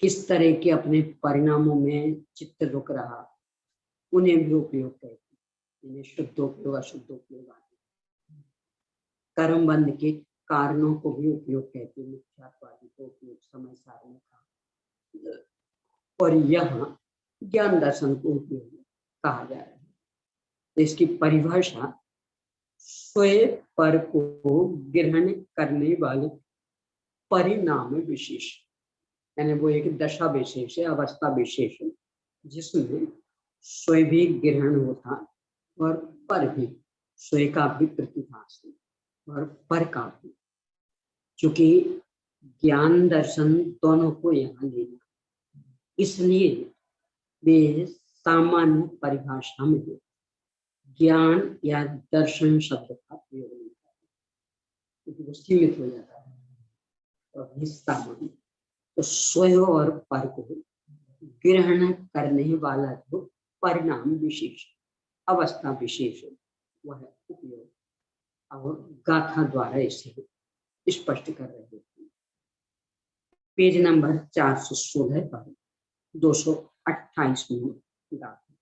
किस तरह के अपने परिणामों में चित्त रुक रहा, उन्हें भी उपयोग कहते हैं। इन्हें शुद्धोपयोग अशुद्धोपयोग आदि। कर्मबंध के कारणों को भी उपयोग कहते हैं। मिथ्यात्वादी को उपयोग समय सारणी का, और यहाँ ज्ञान दर्शन को उपयोग कहा जा रहा है। तो इसकी परिभाषा स्वयं पर को ग्रहण करने वाले परिणाम विशेष, यानी वो एक दशा विशेष है, अवस्था विशेष है, जिसमें स्वयं भी ग्रहण होता और पर भी, स्वयं का भी प्रतिभास है और पर का भी। चूंकि ज्ञान दर्शन दोनों को यहाँ लेना, इसलिए वे सामान्य परिभाषा में ज्ञान या दर्शन शब्द का प्रयोग नहीं करते, क्योंकि वो सीमित हो जाता है। तो सामान्य, तो स्वयं और पर को ग्रहण करने वाला जो परिणाम विशेष, अवस्था विशेष है, वह उपयोग और गाथा द्वारा इसे स्पष्ट कर रहे हैं। पेज नंबर 416 पर 228 में गाथा।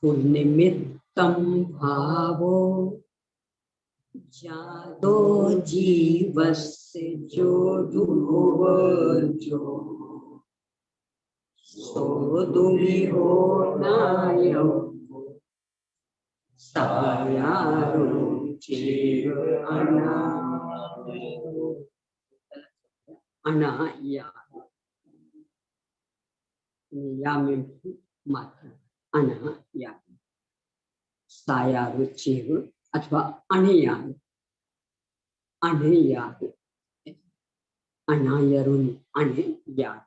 निमित्तम भावो जादो जीवस्य जो दुर्भोजो सो दुर्हो नायो सायारुचिर अनाया, या में मात्रा अनाया, सायारुचिर अथवा अनयान, अनयान, अनायरुन अनयान।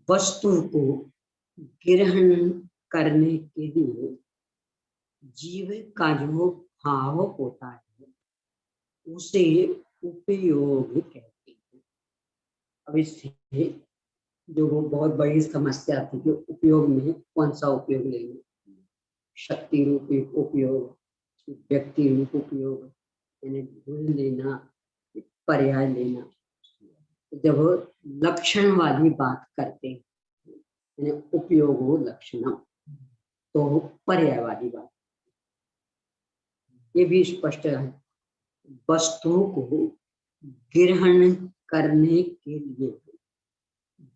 वस्तु को ग्रहण करने के लिए जीव का जो भाव होता है, उसे उपयोग कहते हैं। अब इससे जो वो बहुत बड़ी समस्या थी कि उपयोग में कौन सा उपयोग लेंगे, शक्ति रूप उपयोग, व्यक्ति रूप उपयोग, यानी गुण लेना, पर्याय लेना। जब लक्षण वाली बात करते हैं, यानी उपयोग हो लक्षण, तो पर्यायवादी बात ये भी स्पष्ट है। वस्तुओं को ग्रहण करने के लिए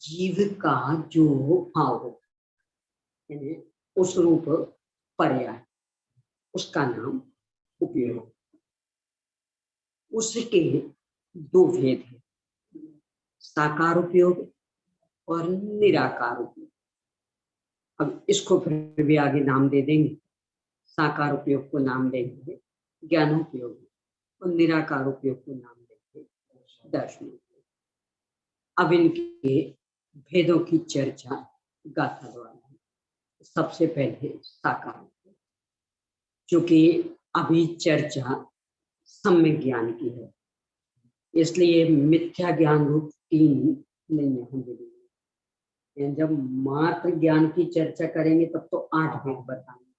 जीव का जो भाव हो, यानी उस रूप पर्याय, उसका नाम उपयोग। उसके दो भेद हैं, साकार उपयोग और निराकार उपयोग। अब इसको फिर भी आगे नाम दे देंगे। साकार उपयोग को नाम देंगे ज्ञानोपयोग और निराकार उपयोग को नाम देंगे दर्शन उपयोग। अब इनके भेदों की चर्चा गाथा द्वारा। सबसे पहले साकार उपयोग, क्योंकि अभी चर्चा सम्यक ज्ञान की है, इसलिए मिथ्या ज्ञान रूप 3 नहीं होंगे। जब मात्र ज्ञान की चर्चा करेंगे तब तो 8 भेद बताएंगे,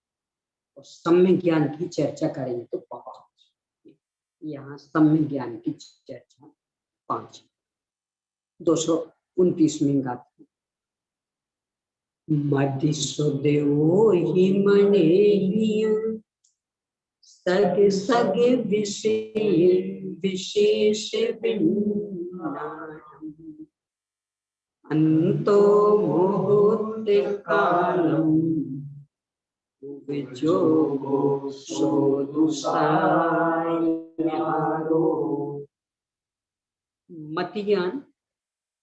और सम्यक ज्ञान की चर्चा करेंगे तो 5। यहाँ सम्यक ज्ञान की चर्चा 5। 229 गाथा। मदिसुदेवो हि मने सग सग विशेष अंतो मुहूर्त कालम विजोगो सोदुसायारो। मति ज्ञान,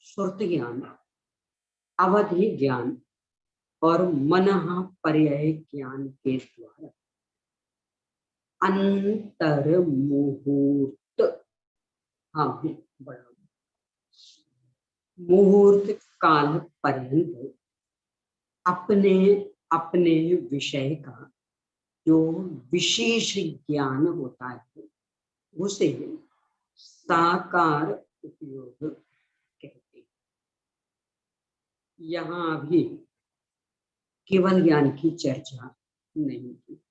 श्रुत ज्ञान, अवधि ज्ञान और मनः पर्याय ज्ञान के द्वारा अंतर मुहूर्त, हाँ बड़ा मुहूर्त काल पर्यंत अपने अपने विषय का जो विशेष ज्ञान होता है, उसे साकार उपयोग कहते हैं। यहाँ भी केवल ज्ञान की चर्चा नहीं की।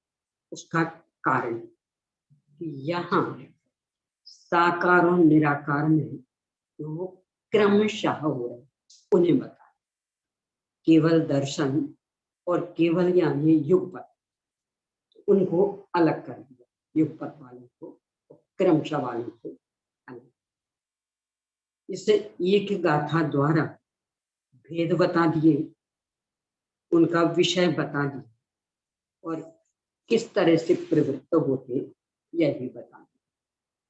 उसका कारण कि यहाँ साकार और निराकार में वो क्रमशः हो रहा है, उन्हें बता। केवल दर्शन और केवल ज्ञान ये युगपत, उनको अलग कर दिया, युगपत वालों को, क्रमशः वालों को अलग। इससे एक गाथा द्वारा भेद बता दिए, उनका विषय बता दिया और किस तरह से प्रवृत्त होते यह भी बता दिया।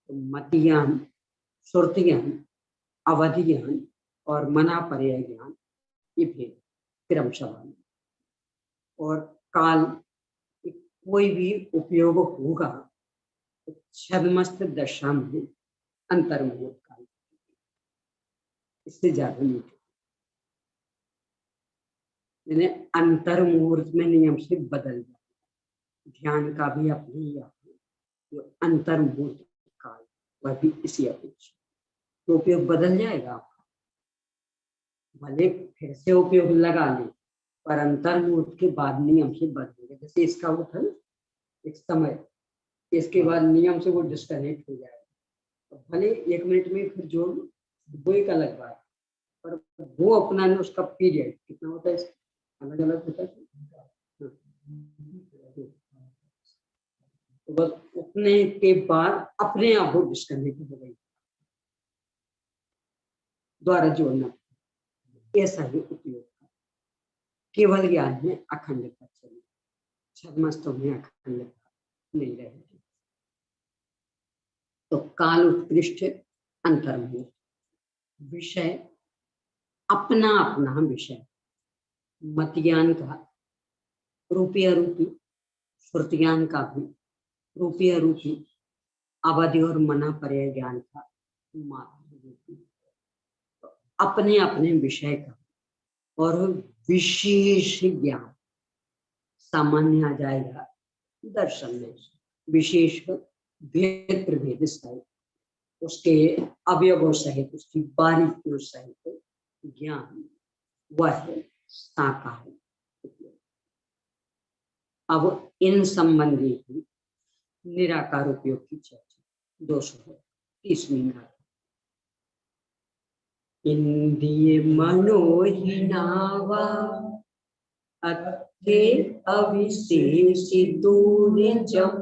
तो मत ज्ञान, श्रुति ज्ञान, अवधि ज्ञान और मनापर्य ज्ञान, ये भेद क्रमशः वाले। और काल कोई भी उपयोग होगा तो छद्मस्त दशा में अंतर्मुहूर्त काल, इससे ज्यादा नहीं। यानी अंतर्मुहूर्त में नियम से बदल जाए। ध्यान का भी अपने ही जो अंतर्मुहूर्त काल, वह भी इसी अपेक्षा तो उपयोग बदल जाएगा आपका। भले फिर से उपयोग लगा ले, पर अंतर्मुहूर्त के बाद नियम से बदलेगा। जैसे इसका वो था एक समय, इसके बाद नियम से वो डिस्कनेक्ट हो जाएगा। तो भले 1 मिनट में फिर जोड़ लो, वो एक अलग बात, पर वो अपना उसका पीरियड कितना होता है, अलग अलग होता है। तो बस उतने के बाद अपने आप वो डिस्कनेक्ट हो गई, द्वारा जोड़ना, ऐसा ही उपयोग। केवल ज्ञान में अखंडता चली, छद्मस्तों में अखंडता नहीं रहेगी। तो काल उत्कृष्ट अंतर्मुहूर्त, विषय अपना अपना विषय, मत ज्ञान का रूपी अरूपी, श्रुति ज्ञान का भी रूपी अरूपी, अवधि और मना पर्याय ज्ञान का मात्र रूपी, तो अपने अपने विषय का और विशेष ज्ञान। सामान्य आ जाएगा दर्शन में, विशेष भेद प्रभेद सहित, उसके अवयवों सहित, उसकी बारीकियों सहित ज्ञान, वह साकार। अब इन संबंधी की निराकार उपयोग की चर्चा 230वीं गाथा। इंद्रिय मनोहीनावा अत्थे अविशेषि दूरिजम,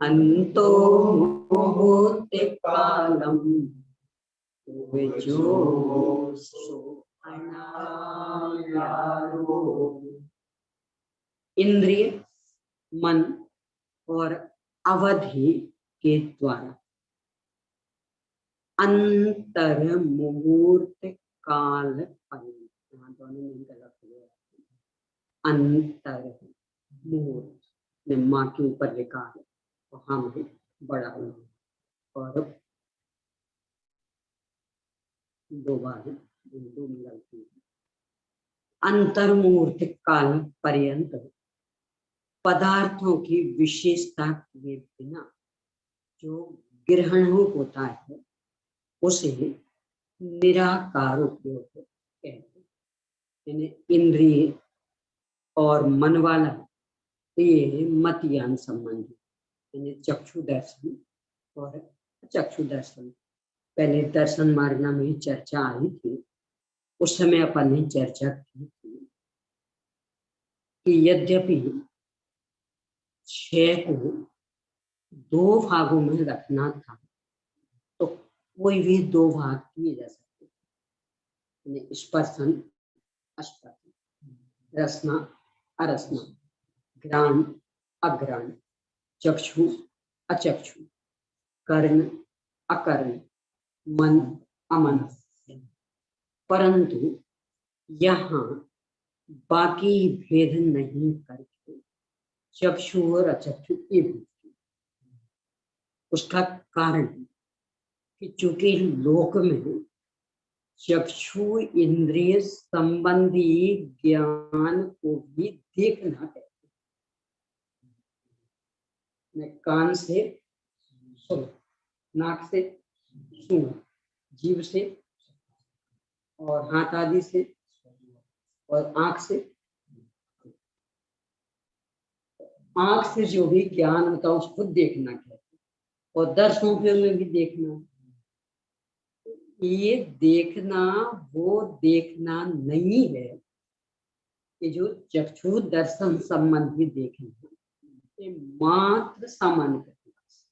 अंतो मोहोते कालम विजो सो अनायारो। इंद्रिय, मन और अवधि के द्वारा अंतर मुहूर्त काल पर्यंत, यहाँ दोनों में गलत हो गया, अंतर मुहूर्त ने माँ के ऊपर लिखा है तो हम है बड़ा और 2 बार है, 2 में गलती है। अंतर मुहूर्त काल पर्यंत पदार्थों की विशेषता के बिना जो ग्रहण होता है उसे निराकार उपयोग कहते हैं। इंद्रिय और मन वाला ये मत ज्ञान संबंधी, यानी चक्षु दर्शन और चक्षु दर्शन। पहले दर्शन मार्ग में ही चर्चा आई थी, उस समय अपन ने चर्चा की थी कि यद्यपि 6 को 2 भागों में रखना था तो कोई भी 2 भाग किए जा सकते, स्पर्शन अस्पर्शन, रसना अरसना, घ्राण अघ्राण, चक्षु अचक्षु, कर्ण अकर्ण, मन अमन। परंतु यहाँ बाकी भेद नहीं करके चक्षु और अचक्षु एक, उसका कारण कि चूंकि लोक में चक्षु इंद्रिय संबंधी ज्ञान को भी देखना है, कान से सुनो, नाक से सुनो, जीभ से और हाथ आदि से और आंख से आंख से जो भी ज्ञान होता है उसको देखना कहते हैं, और दर्शनों में भी देखना। ये देखना वो देखना नहीं है, ये जो चक्षु दर्शन संबंधी देखना ये मात्र सामान्य प्रतिभास,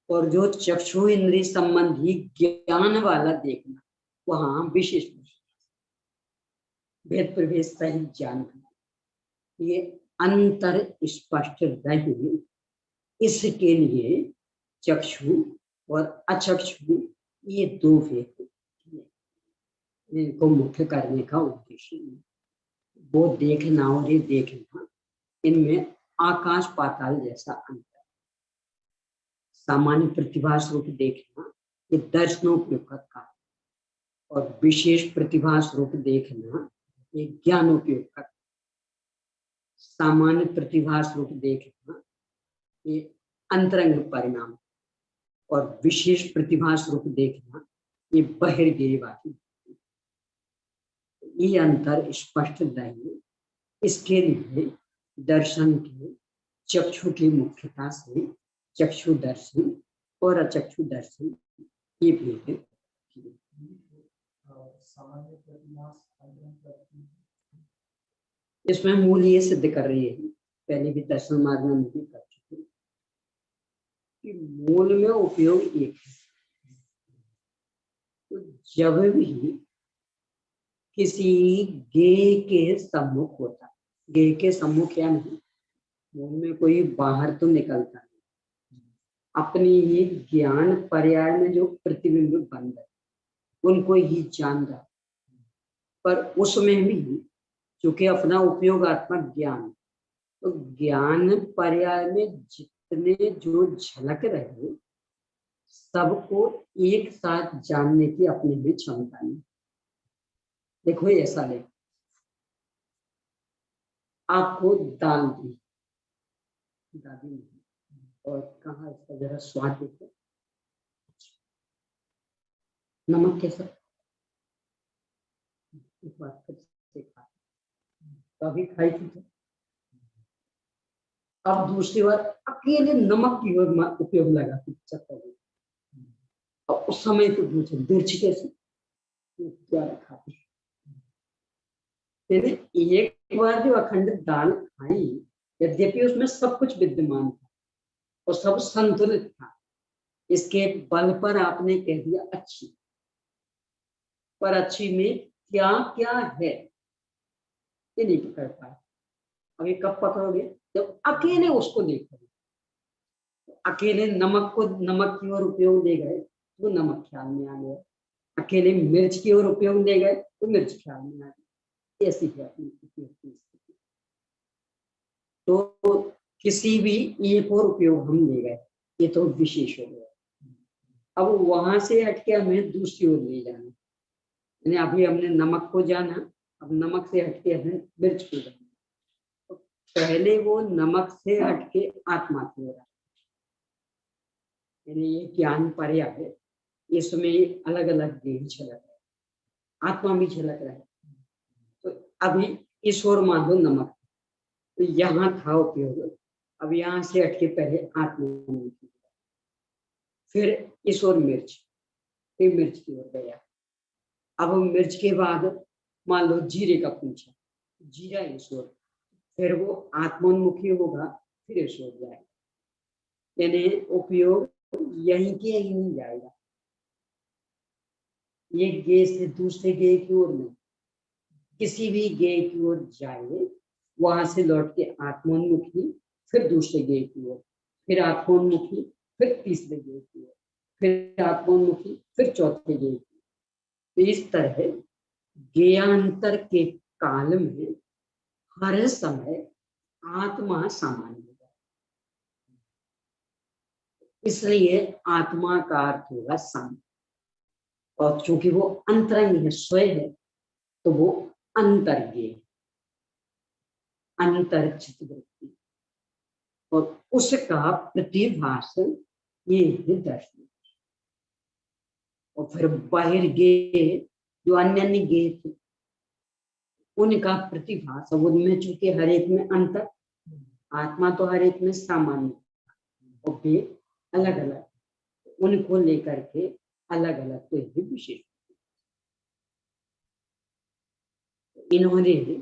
और जो चक्षु इंद्रिय संबंधी ज्ञान वाला देखना वहां विशेष भेद प्रभेद सहित जानना, ये अंतर स्पष्ट रहे, इसके लिए चक्षु और अचक्षु ये दो भेद इनको मुख्य करने का उद्देश्य है। वो देखना और ये देखना, इनमें आकाश पाताल जैसा अंतर। सामान्य प्रतिभा स्वरूप देखना ये दर्शनोपयोग का कार्य, और विशेष प्रतिभा स्वरूप देखना ये ज्ञानोपयोग का। सामान्य प्रतिभा स्वरूप देखना ये अंतरंग परिणाम, और विशेष प्रतिभा स्वरूप देखना ये बहिर्गेयवादी। ये अंतर स्पष्ट रहे, इसके लिए दर्शन के चक्षु की मुख्यता से चक्षु दर्शन और अचक्षु दर्शन ये भेद। इसमें मूल ये सिद्ध कर रही है, पहले भी दर्शन मार्ग में भी कर चुके कि मूल में उपयोग एक है। तो जब भी किसी गेय के सम्मुख होता, गेय के सम्मुख या नहीं, मूल में कोई बाहर तो निकलता नहीं, अपनी ही ज्ञान पर्याय में जो प्रतिबिंब बन रहे उनको ही जान रहा, पर उसमें भी चूंकि अपना उपयोगात्मक ज्ञान, तो ज्ञान पर्याय में जितने जो झलक रहे सबको एक साथ जानने की अपने में क्षमता नहीं। देखो ऐसा ले, आपको दाल दी दादी ने, और कहा इसका जरा स्वाद देखो, नमक कैसा, एक बार फिर से खा, कभी खाई थी, अब दूसरी बार अकेले नमक की ओर उपयोग लगा चक्कर, और उस समय तो पूछे मिर्च कैसे, क्या खाती, एक बार जो अखंड दाल खाई, यद्यपि उसमें सब कुछ विद्यमान था और सब संतुलित था, इसके बल पर आपने कह दिया अच्छी, पर अच्छी में क्या क्या है ये नहीं पकड़ पाए। अभी कब पकड़ोगे, जब अकेले उसको देखोगे। अकेले नमक को नमक की ओर उपयोग दे गए तो नमक ख्याल में आ गया, अकेले मिर्च की ओर उपयोग दे गए तो मिर्च ख्याल में आ गया। ऐसी है अपनी स्थिति। तो किसी भी एक और उपयोग हम ले गए, ये तो विशेष हो गया। अब वहां से हटके हमें दूसरी ओर ले जाना, यानी अभी हमने नमक को जाना, अब नमक से हटके हमें मिर्च को जाना। तो पहले वो नमक से हटके आत्मा की ओर, यानी ये ज्ञान पर्याय है, इसमें अलग अलग देह झलक है, आत्मा भी झलक रहा है। तो अभी इस ओर मान लो नमक, तो यहाँ था उपयोग, अब यहाँ से हटके पहले आत्मा, फिर इस ओर मिर्च, फिर मिर्च की ओर गया। अब मिर्च के बाद मान लो जीरे का पूछा, जीरा इस ओर, फिर वो आत्मोन्मुखी होगा, फिर इस ओर जाएगा, यानी उपयोग यहीं के यहीं नहीं जाएगा, एक गेय से दूसरे गेय की ओर नहीं, किसी भी गेय की ओर जाए, वहां से लौट के आत्मोन्मुखी, फिर दूसरे गेय की ओर, फिर आत्मोन्मुखी, फिर तीसरे गेय की ओर, फिर आत्मोन्मुखी, फिर चौथे गेय की। तो इस तरह गेयांतर के काल में हर समय आत्मा सामान्य है, इसलिए आत्मा का अर्थ होगा सम, और चूंकि वो अंतरंग है, स्वयं है, तो वो अंतर्ज्ञेय, अंतर्चित वृत्ति, और उसका प्रतिभास ये है दर्शन। और फिर बहिर्गेय जो अन्य अन्य गेय थे, उनका प्रतिभास, उनमें चूंकि हर एक में अंतर, आत्मा तो हर एक में सामान्य और वे अलग अलग, उनको लेकर के अलग अलग तो ये विशेष। इन्होंने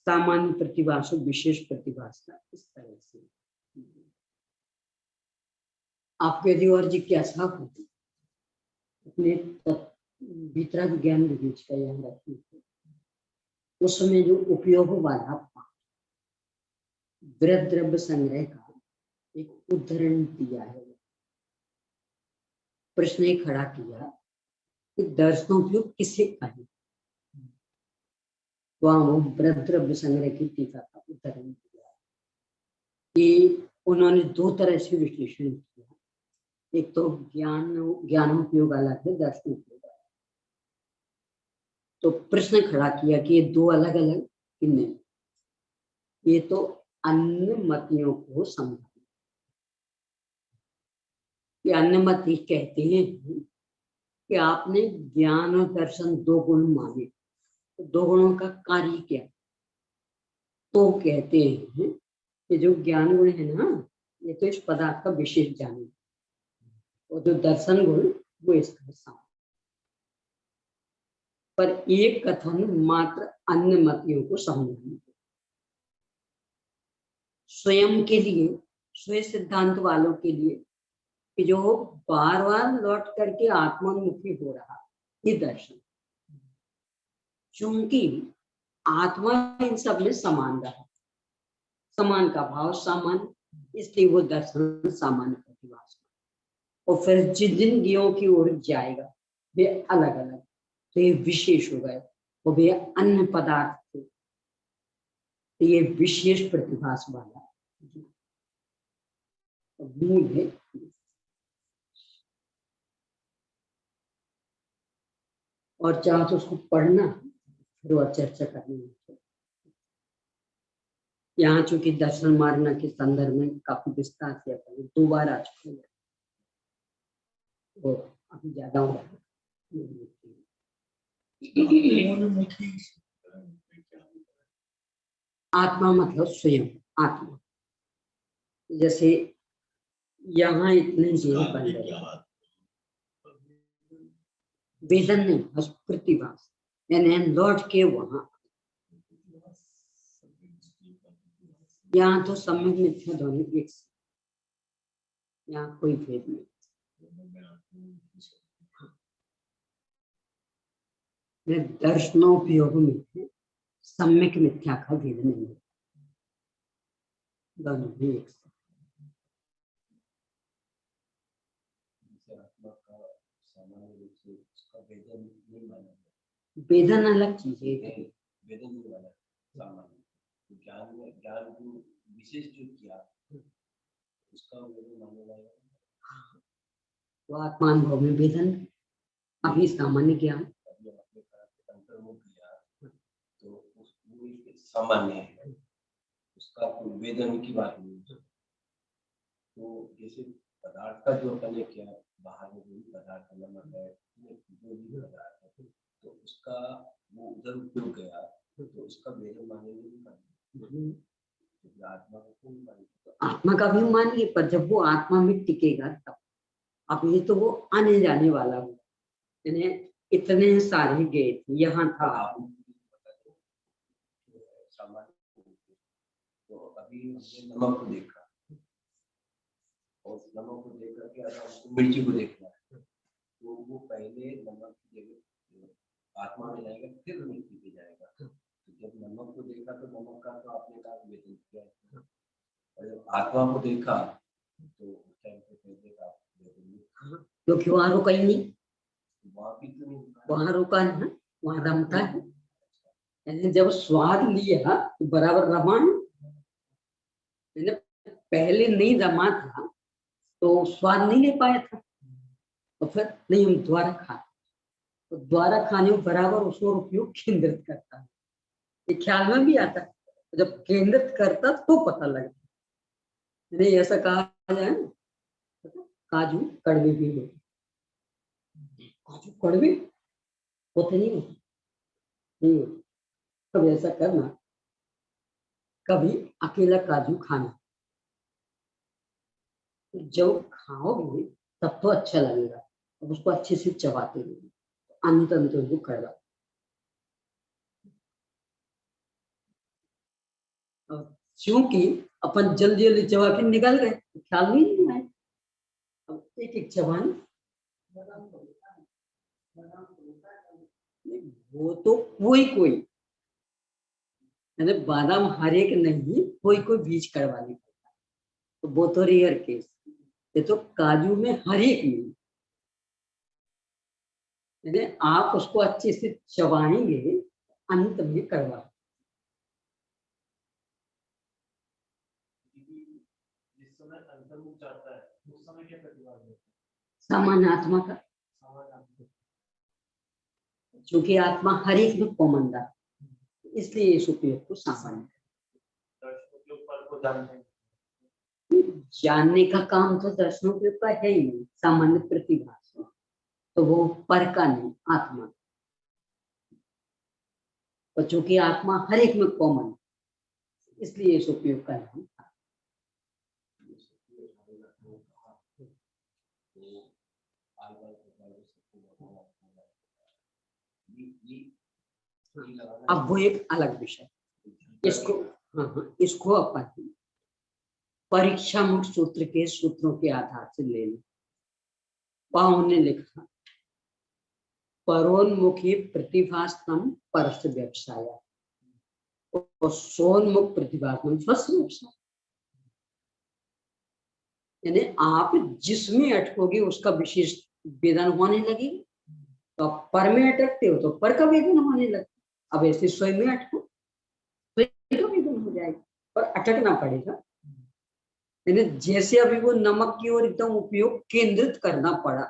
सामान्य प्रतिभास और विशेष प्रतिभास का इस तरह से। आपको यदि और जिज्ञासा हो अपने वितरक ज्ञान विवेच का याद रखिए, उसमें जो उपयोग वाला वृद्ध द्रव्य संग्रह का एक उदाहरण दिया है। प्रश्न ये खड़ा किया कि दर्शनोपयोग किसे कहें, वहां वो वृद्ध द्रव्य संग्रह की टीका का उदाहरण दिया कि उन्होंने दो तरह से विश्लेषण किया। एक तो ज्ञानोपयोग अलग है, दर्शनोपयोग अलग। तो प्रश्न खड़ा किया कि ये दो अलग अलग कि नहीं, ये तो अन्य मतियों को समझा। कि अन्य मती कहते हैं कि आपने ज्ञान और दर्शन दो गुण माने, तो दो गुणों का कार्य क्या? तो कहते हैं कि जो ज्ञान गुण है ना, ये तो इस पदार्थ का विशेष ज्ञान है, और जो दर्शन गुण वो इसका साम। पर एक कथन मात्र अन्य मतियों को समझाने, स्वयं के लिए, स्वयं सिद्धांत वालों के लिए कि जो बार बार लौट करके आत्मोन्मुखी हो रहा, ये दर्शन। क्योंकि आत्मा इन सब में समान रहा, समान का भाव समान, इसलिए वो दर्शन सामान्य प्रतिभास। और फिर जिन जिन ज्ञों की ओर जाएगा वे अलग अलग, तो ये विशेष हो गए, और वे अन्य पदार्थ थे, तो ये विशेष प्रतिभास वाला मूल है। और चाहो तो उसको पढ़ना फिर और चर्चा करनी है। यहाँ चूंकि दर्शन मारना के संदर्भ में काफी विस्तार से अपन 2 बार आ चुके हैं, तो अभी ज्यादा हो रहा है। आत्मा मतलब स्वयं आत्मा। जैसे यहाँ इतने जीव बन गए, वेदन नहीं बस प्रतिभास, यानी लौट के वहां। यहाँ तो सम्यक मिथ्या दोनों एक, यहाँ कोई भेद नहीं। दर्शनोपयोग में सम्यक मिथ्या का भेद नहीं है, दोनों भी एक। वेदन अलग चीज है, वेदन नहीं माना सामान्य। ज्ञान में ज्ञान को विशेष जो किया उसका वेदन माना जाएगा। तो आत्मानुभव में वेदन, अभी सामान्य ज्ञान अंतर्मुख किया तो वो सामान्य है, उसका कोई वेदन की बात नहीं। तो जैसे पदार्थ का जो अपन ने किया, बाहर में जो भी पदार्थ नमक है, जो भी पदार्थ है, तो उसका वो उधर उपयोग गया, तो उसका वेदन मानेंगे नहीं। आत्मा को तो आत्मा का भी मानिए, पर जब वो आत्मा में टिकेगा तब। अब ये तो वो आने जाने वाला हो, यानी इतने सारे गए थे, यहाँ था। तो अभी हमने नमक को देखा, और नमक को देख करके हमको मिर्ची को देखना है, तो वो पहले नमक की जगह आत्मा में जाएगा, फिर मिर्ची पे जाएगा। तो जब नमक को देखा तो नमक का तो आपने कहा वेदन किया, और जब आत्मा को देखा तो उस टाइम पे पहले का वेदन, क्योंकि वहां रुका ही नहीं, वहां भी तो नहीं, वहां रुका है, वहां रमता है। यानी जब स्वाद लिया तो बराबर रमा है, पहले नहीं रमा था तो स्वाद नहीं ले पाया था, तो फिर नहीं हम दोबारा खा, तो दोबारा खाने में बराबर उसको उपयोग केंद्रित करता है, ये ख्याल में भी आता है। जब केंद्रित करता तो पता लगता, नहीं ऐसा कहा जाए ना, काजू कड़वे भी होते, काजू कड़वे होते नहीं होते, नहीं होते। कभी ऐसा करना, कभी अकेला काजू खाना, जब खाओगे तब तो अच्छा लगेगा, अब उसको अच्छे से चबाते रहोगे, अंत अंत वो कड़वा। क्योंकि अपन जल्दी जल्दी चबा के निकल गए, ख्याल नहीं आया, अब एक एक चबान। वो तो कोई कोई, यानी बादाम हर एक नहीं, कोई कोई बीज कड़वा नहीं पड़ता, तो वो तो रेयर केस। ये तो काजू में हर एक में, यानी आप उसको अच्छे से चबाएंगे, अंत में कड़वा। जिस समय अंतर्मुख जाता है उस समय क्या प्रतिभाग होता है? सामान्य आत्मा का, क्योंकि आत्मा हर एक में कॉमन था, इसलिए इस उपयोग को सामान्य। जानने का काम तो दर्शनों के ऊपर है ही नहीं, सामान्य प्रतिभास, तो वो पर का नहीं, आत्मा। और चूंकि आत्मा हर एक में कॉमन, इसलिए इस उपयोग का नाम। अब वो एक अलग विषय, इसको इसको अपन परीक्षा मुक्त सूत्र के सूत्रों के आधार से ले लें। पाओ ने लिखा, परोन्मुखी प्रतिभास्तम परस व्यवसाय, और सोन्मुख प्रतिभास्तम स्वस्थ व्यवसाय। यानी आप जिसमें अटकोगे उसका विशेष वेदन होने लगेगा, तो आप पर में अटकते हो तो पर का वेदन होने लगता। अब ऐसे स्वयं में अटको, स्वयं का वेदन हो जाएगा, पर अटकना पड़ेगा। यानी जैसे अभी वो नमक की ओर एकदम उपयोग केंद्रित करना पड़ा,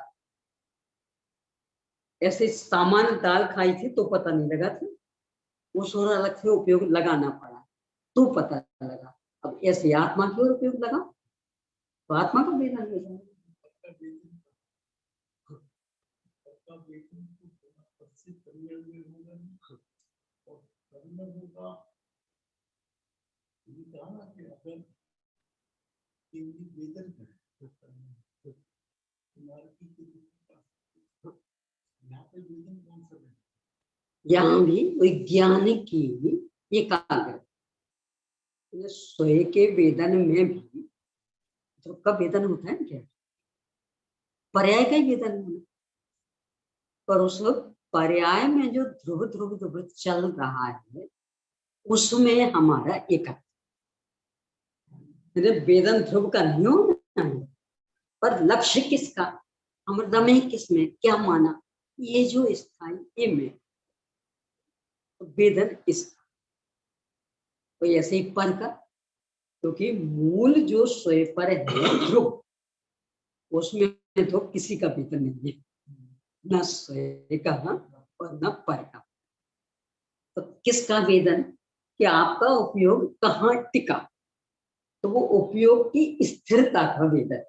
ऐसे सामान्य दाल खाई थी तो पता नहीं लगा था, उस ओर अलग से उपयोग लगाना पड़ा तो पता लगा। अब ऐसे आत्मा की ओर उपयोग लगा तो आत्मा का वेदन हो जाएगा। यहाँ भी वैज्ञानिक की एकाग्र, स्वयं के वेदन में भी ध्रुव का वेदन होता है क्या, पर्याय का ही वेदन होना, पर उस पर्याय में जो ध्रुव ध्रुव ध्रुव चल रहा है उसमें हमारा एकत्व, वेदन ध्रुव का नहीं होना है, पर लक्ष्य किसका, अमृतमय किसमें क्या माना, ये जो स्थायी में वेदन इसका, तो ऐसे ही पर का, क्योंकि मूल जो स्वयं पर है ध्रुव, उसमें तो किसी का वेदन नहीं है, न स्वयं का और न पर का। तो किसका वेदन कि आपका उपयोग कहाँ टिका, तो वो उपयोग की स्थिरता का वेदन।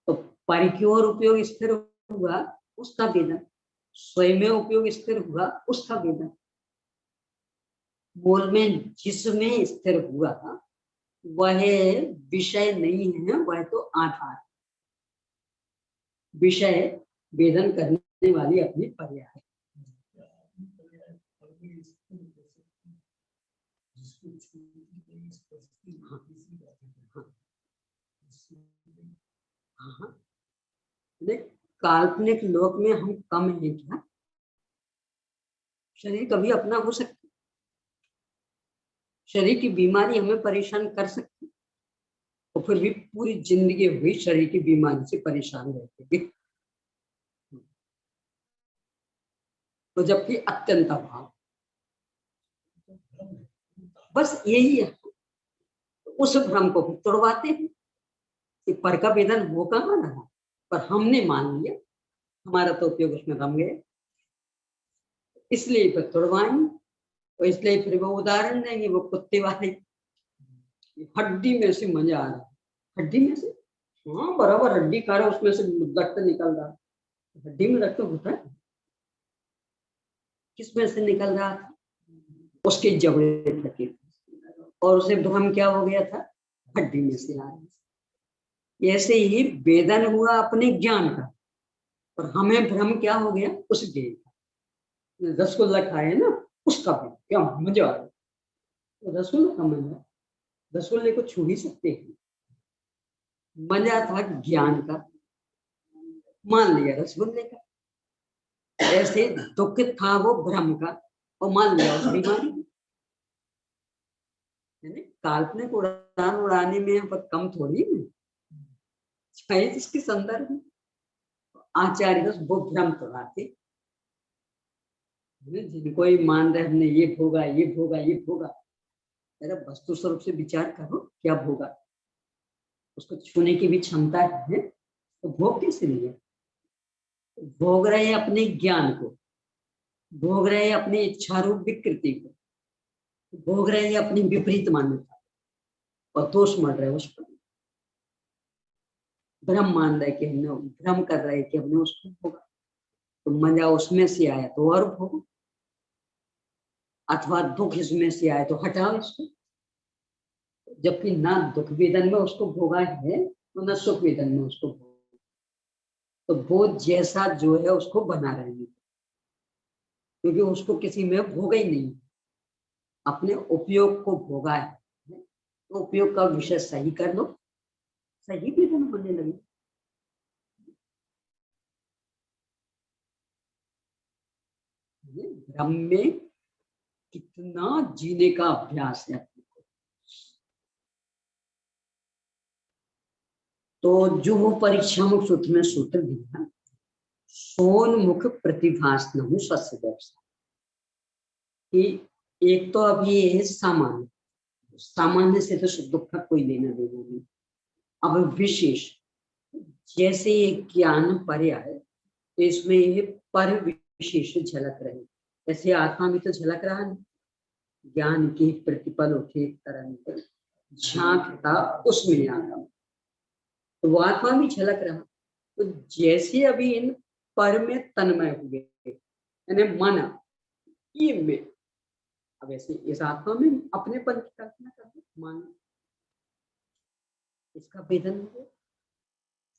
तो पर की ओर उपयोग स्थिर हुआ उसका वेदन, स्वयं में उपयोग स्थिर हुआ उसका वेदन। मूल में जिसमें स्थिर हुआ वह विषय नहीं है, वह तो आधार, विषय वेदन करने वाली अपनी पर्याय है। काल्पनिक लोक में हम कम हैं क्या, शरीर कभी अपना हो सकता, शरीर की बीमारी हमें परेशान कर सकती, तो फिर भी पूरी जिंदगी हुई शरीर की बीमारी से परेशान रहते, तो जबकि अत्यंत अभाव, बस यही है। उस भ्रम को तोड़वाते हैं कि पर का वेदन वो कहाँ रहा, पर हमने मान लिया, हमारा तो उपयोग उसमें रम गया, इसलिए फिर तोड़वाएंगे। तो इसलिए फिर वो उदाहरण देंगे, वो कुत्ते वाले, हड्डी में से मजा आ रहा, हड्डी में से, हाँ बराबर हड्डी खा रहा, उसमें से रक्त निकल रहा, हड्डी में रक्त होता है, किस में से निकल रहा था, उसके जबड़े फटे, और उसे भ्रम क्या हो गया था, हड्डी में से आया। ऐसे ही वेदन हुआ अपने ज्ञान का, और हमें भ्रम क्या हो गया, उस ज्ञान का। रसगुल्ला खाए ना, उसका भी क्या मजा आ रहा, तो रसगुल्ला का मजा, रसगुल्ले को छू ही सकते हैं, मजा था ज्ञान का, मान लिया रसगुल्ले का। ऐसे दुख था वो भ्रम का, और मान लिया उस बीमारी को। यानी काल्पनिक उड़ान उड़ाने में हम कम थोड़ी है, चाहे इसके संदर्भ में आचार्य बस वो भ्रम कराते, जिनको ही मान रहे हमने ये भोगा ये भोगा ये भोगा, अरे वस्तु स्वरूप से विचार करो क्या भोगा, उसको छूने की भी क्षमता है, तो भोग कैसे नहीं है। भोग रहे हैं अपने ज्ञान को, भोग रहे हैं अपनी इच्छा रूप विकृति को, भोग रहे हैं अपनी विपरीत मान्यता, और दोष मर रहे उस पर, भ्रम मान रहे कि हमने, भ्रम कर रहे कि हमने उसको भोगा, तो मजा उसमें से आया तो और भोगो, अथवा दुख इसमें से आए तो हटाओ इसको, जबकि ना दुख वेदन में उसको भोगा है तो न सुख वेदन में उसको भोगा, तो वो जैसा जो है उसको बना रहेंगे, क्योंकि उसको किसी में भोगा ही नहीं, अपने उपयोग को भोगा है, तो उपयोग का विषय सही कर लो, सही वेदन बनने लगे। भ्रम में कितना जीने का अभ्यास है। तो जो वो परीक्षामुख सूत्र में सूत्र दिया, सोनमुख प्रतिभास न स्वस्थ व्यवसाय, कि एक तो अब ये है सामान्य, सामान्य से तो दुख का कोई लेना देना नहीं, अब विशेष, जैसे ये ज्ञान पर्याय, तो इसमें ये पर विशेष झलक रही, ऐसे आत्मा में तो झलक रहा नहीं, ज्ञान की प्रतिपल उठे तरंग झांकता उसमें आत्मा, तो वो आत्मा भी झलक रहा। तो जैसे अभी इन पर में तन्मय हुए, यानी माना ये में, अब ऐसे इस आत्मा में अपने पन की कल्पना कर मान, इसका वेदन हो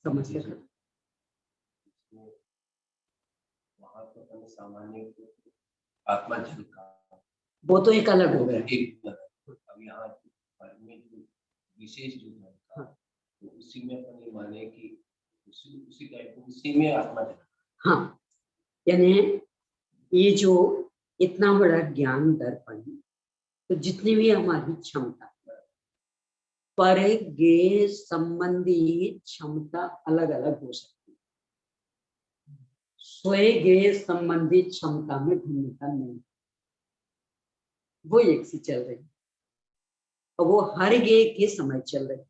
समस्या कर, वहां तो सामान्य आत्मा झलका, वो तो एक अलग हो गया। अब यहाँ पर में जो विशेष जो झलका, हाँ। तो उसी में अपन ये माने कि उसी टाइप उसी में आत्मा झलका। हाँ, यानी ये जो इतना बड़ा ज्ञान दर्पण, तो जितनी भी हमारी क्षमता, पर गे संबंधी क्षमता अलग अलग हो सकती है, स्वयं गे संबंधी क्षमता में भिन्नता नहीं, वो एक सी चल रही, और वो हर गे के समय चल रही।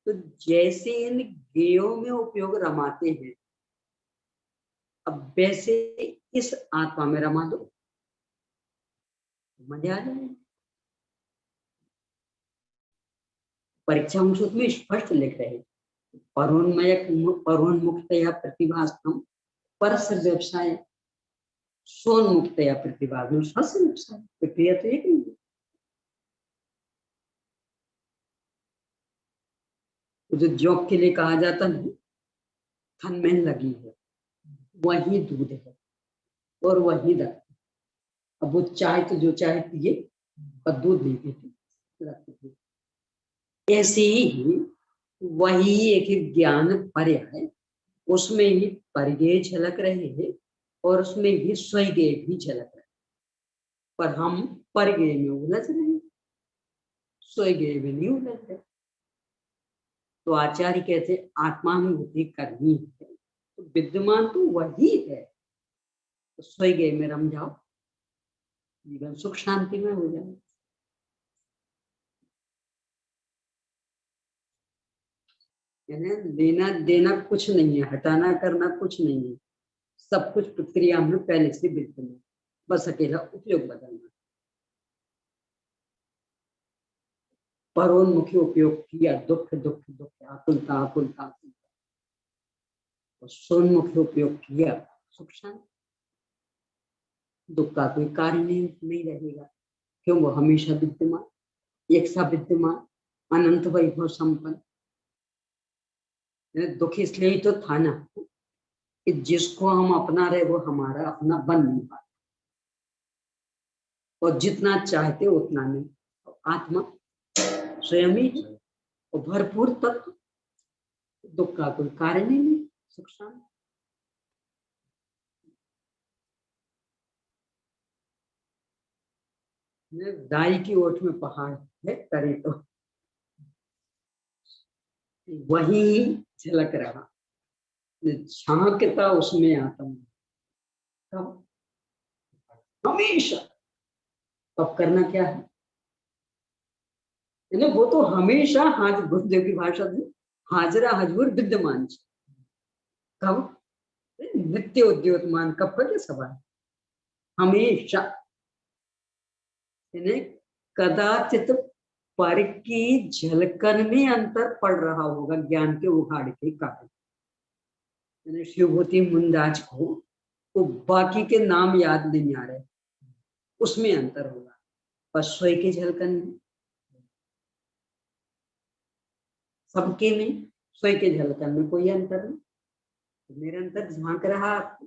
तो जैसे इन गेयों में उपयोग रमाते हैं, अब वैसे इस आत्मा में रमा दो, मजा आ जाए। परीक्षा में स्पष्ट लिख रहे, परोन्मुक्तया प्रतिभास्तम परस्य व्यवसाय, सोन्मुक्तया प्रतिभा स्वस्य व्यवसाय, प्रक्रिया तो एक नहीं है। जो जॉब के लिए कहा जाता है, थन में लगी है, वही दूध है और वही दर्द, अब वो चाहे तो जो चाहे पिए, पर दूध नहीं पीते। ऐसे ही वही एक ज्ञान पर्याय, उसमें ही परगेय झलक रहे हैं और उसमें ही स्वयं भी झलक रहे, पर हम परगेय में उलझ रहे हैं, स्वयं में नहीं उलझ रहे। तो आचार्य कहते आत्मानुभूति करनी है, तो विद्यमान तो वही है, तो स्वयं में रम जाओ, जीवन सुख शांति में हो जाए। लेना देना कुछ नहीं है, हटाना करना कुछ नहीं है, सब कुछ प्रक्रिया में पहले से विद्यमान, बस अकेला उपयोग बदलना। परोन्मुखी उपयोग किया, दुख दुख दुख, आकुलता आकुलता आकुलता, और सोन्मुखी उपयोग किया, सुख शांति, दुख का कोई कार्य नहीं रहेगा, क्यों, वो हमेशा विद्यमान। एक सा विद्यमान अनंत वैभव संपन्न। दुख इसलिए ही तो था ना कि जिसको हम अपना रहे वो हमारा अपना बन नहीं पाता, और जितना चाहते उतना नहीं। आत्मा स्वयं ही है और भरपूर तत्व, दुख का कोई कारण ही नहीं, सुख शांति। दाई की ओट में पहाड़ है, करे तो वही झलक रहा, झांकता उसमें आत्मा। तब हमेशा, तब करना क्या है, वो तो हमेशा हाजिर, गुरुदेव की भाषा में हाजरा हजूर विद्यमान। कब? नित्य उद्योतमान, कब का क्या सवाल, हमेशा। कदाचित पर की झलकन में अंतर पड़ रहा होगा ज्ञान के उघाड़ के कारण। शिवभूति मुंदाज को तो बाकी के नाम याद नहीं आ रहे, उसमें अंतर होगा, पर स्वयं के झलकन में, सबके में स्वयं के झलकन में कोई अंतर नहीं। निरंतर झांक रहा आपको,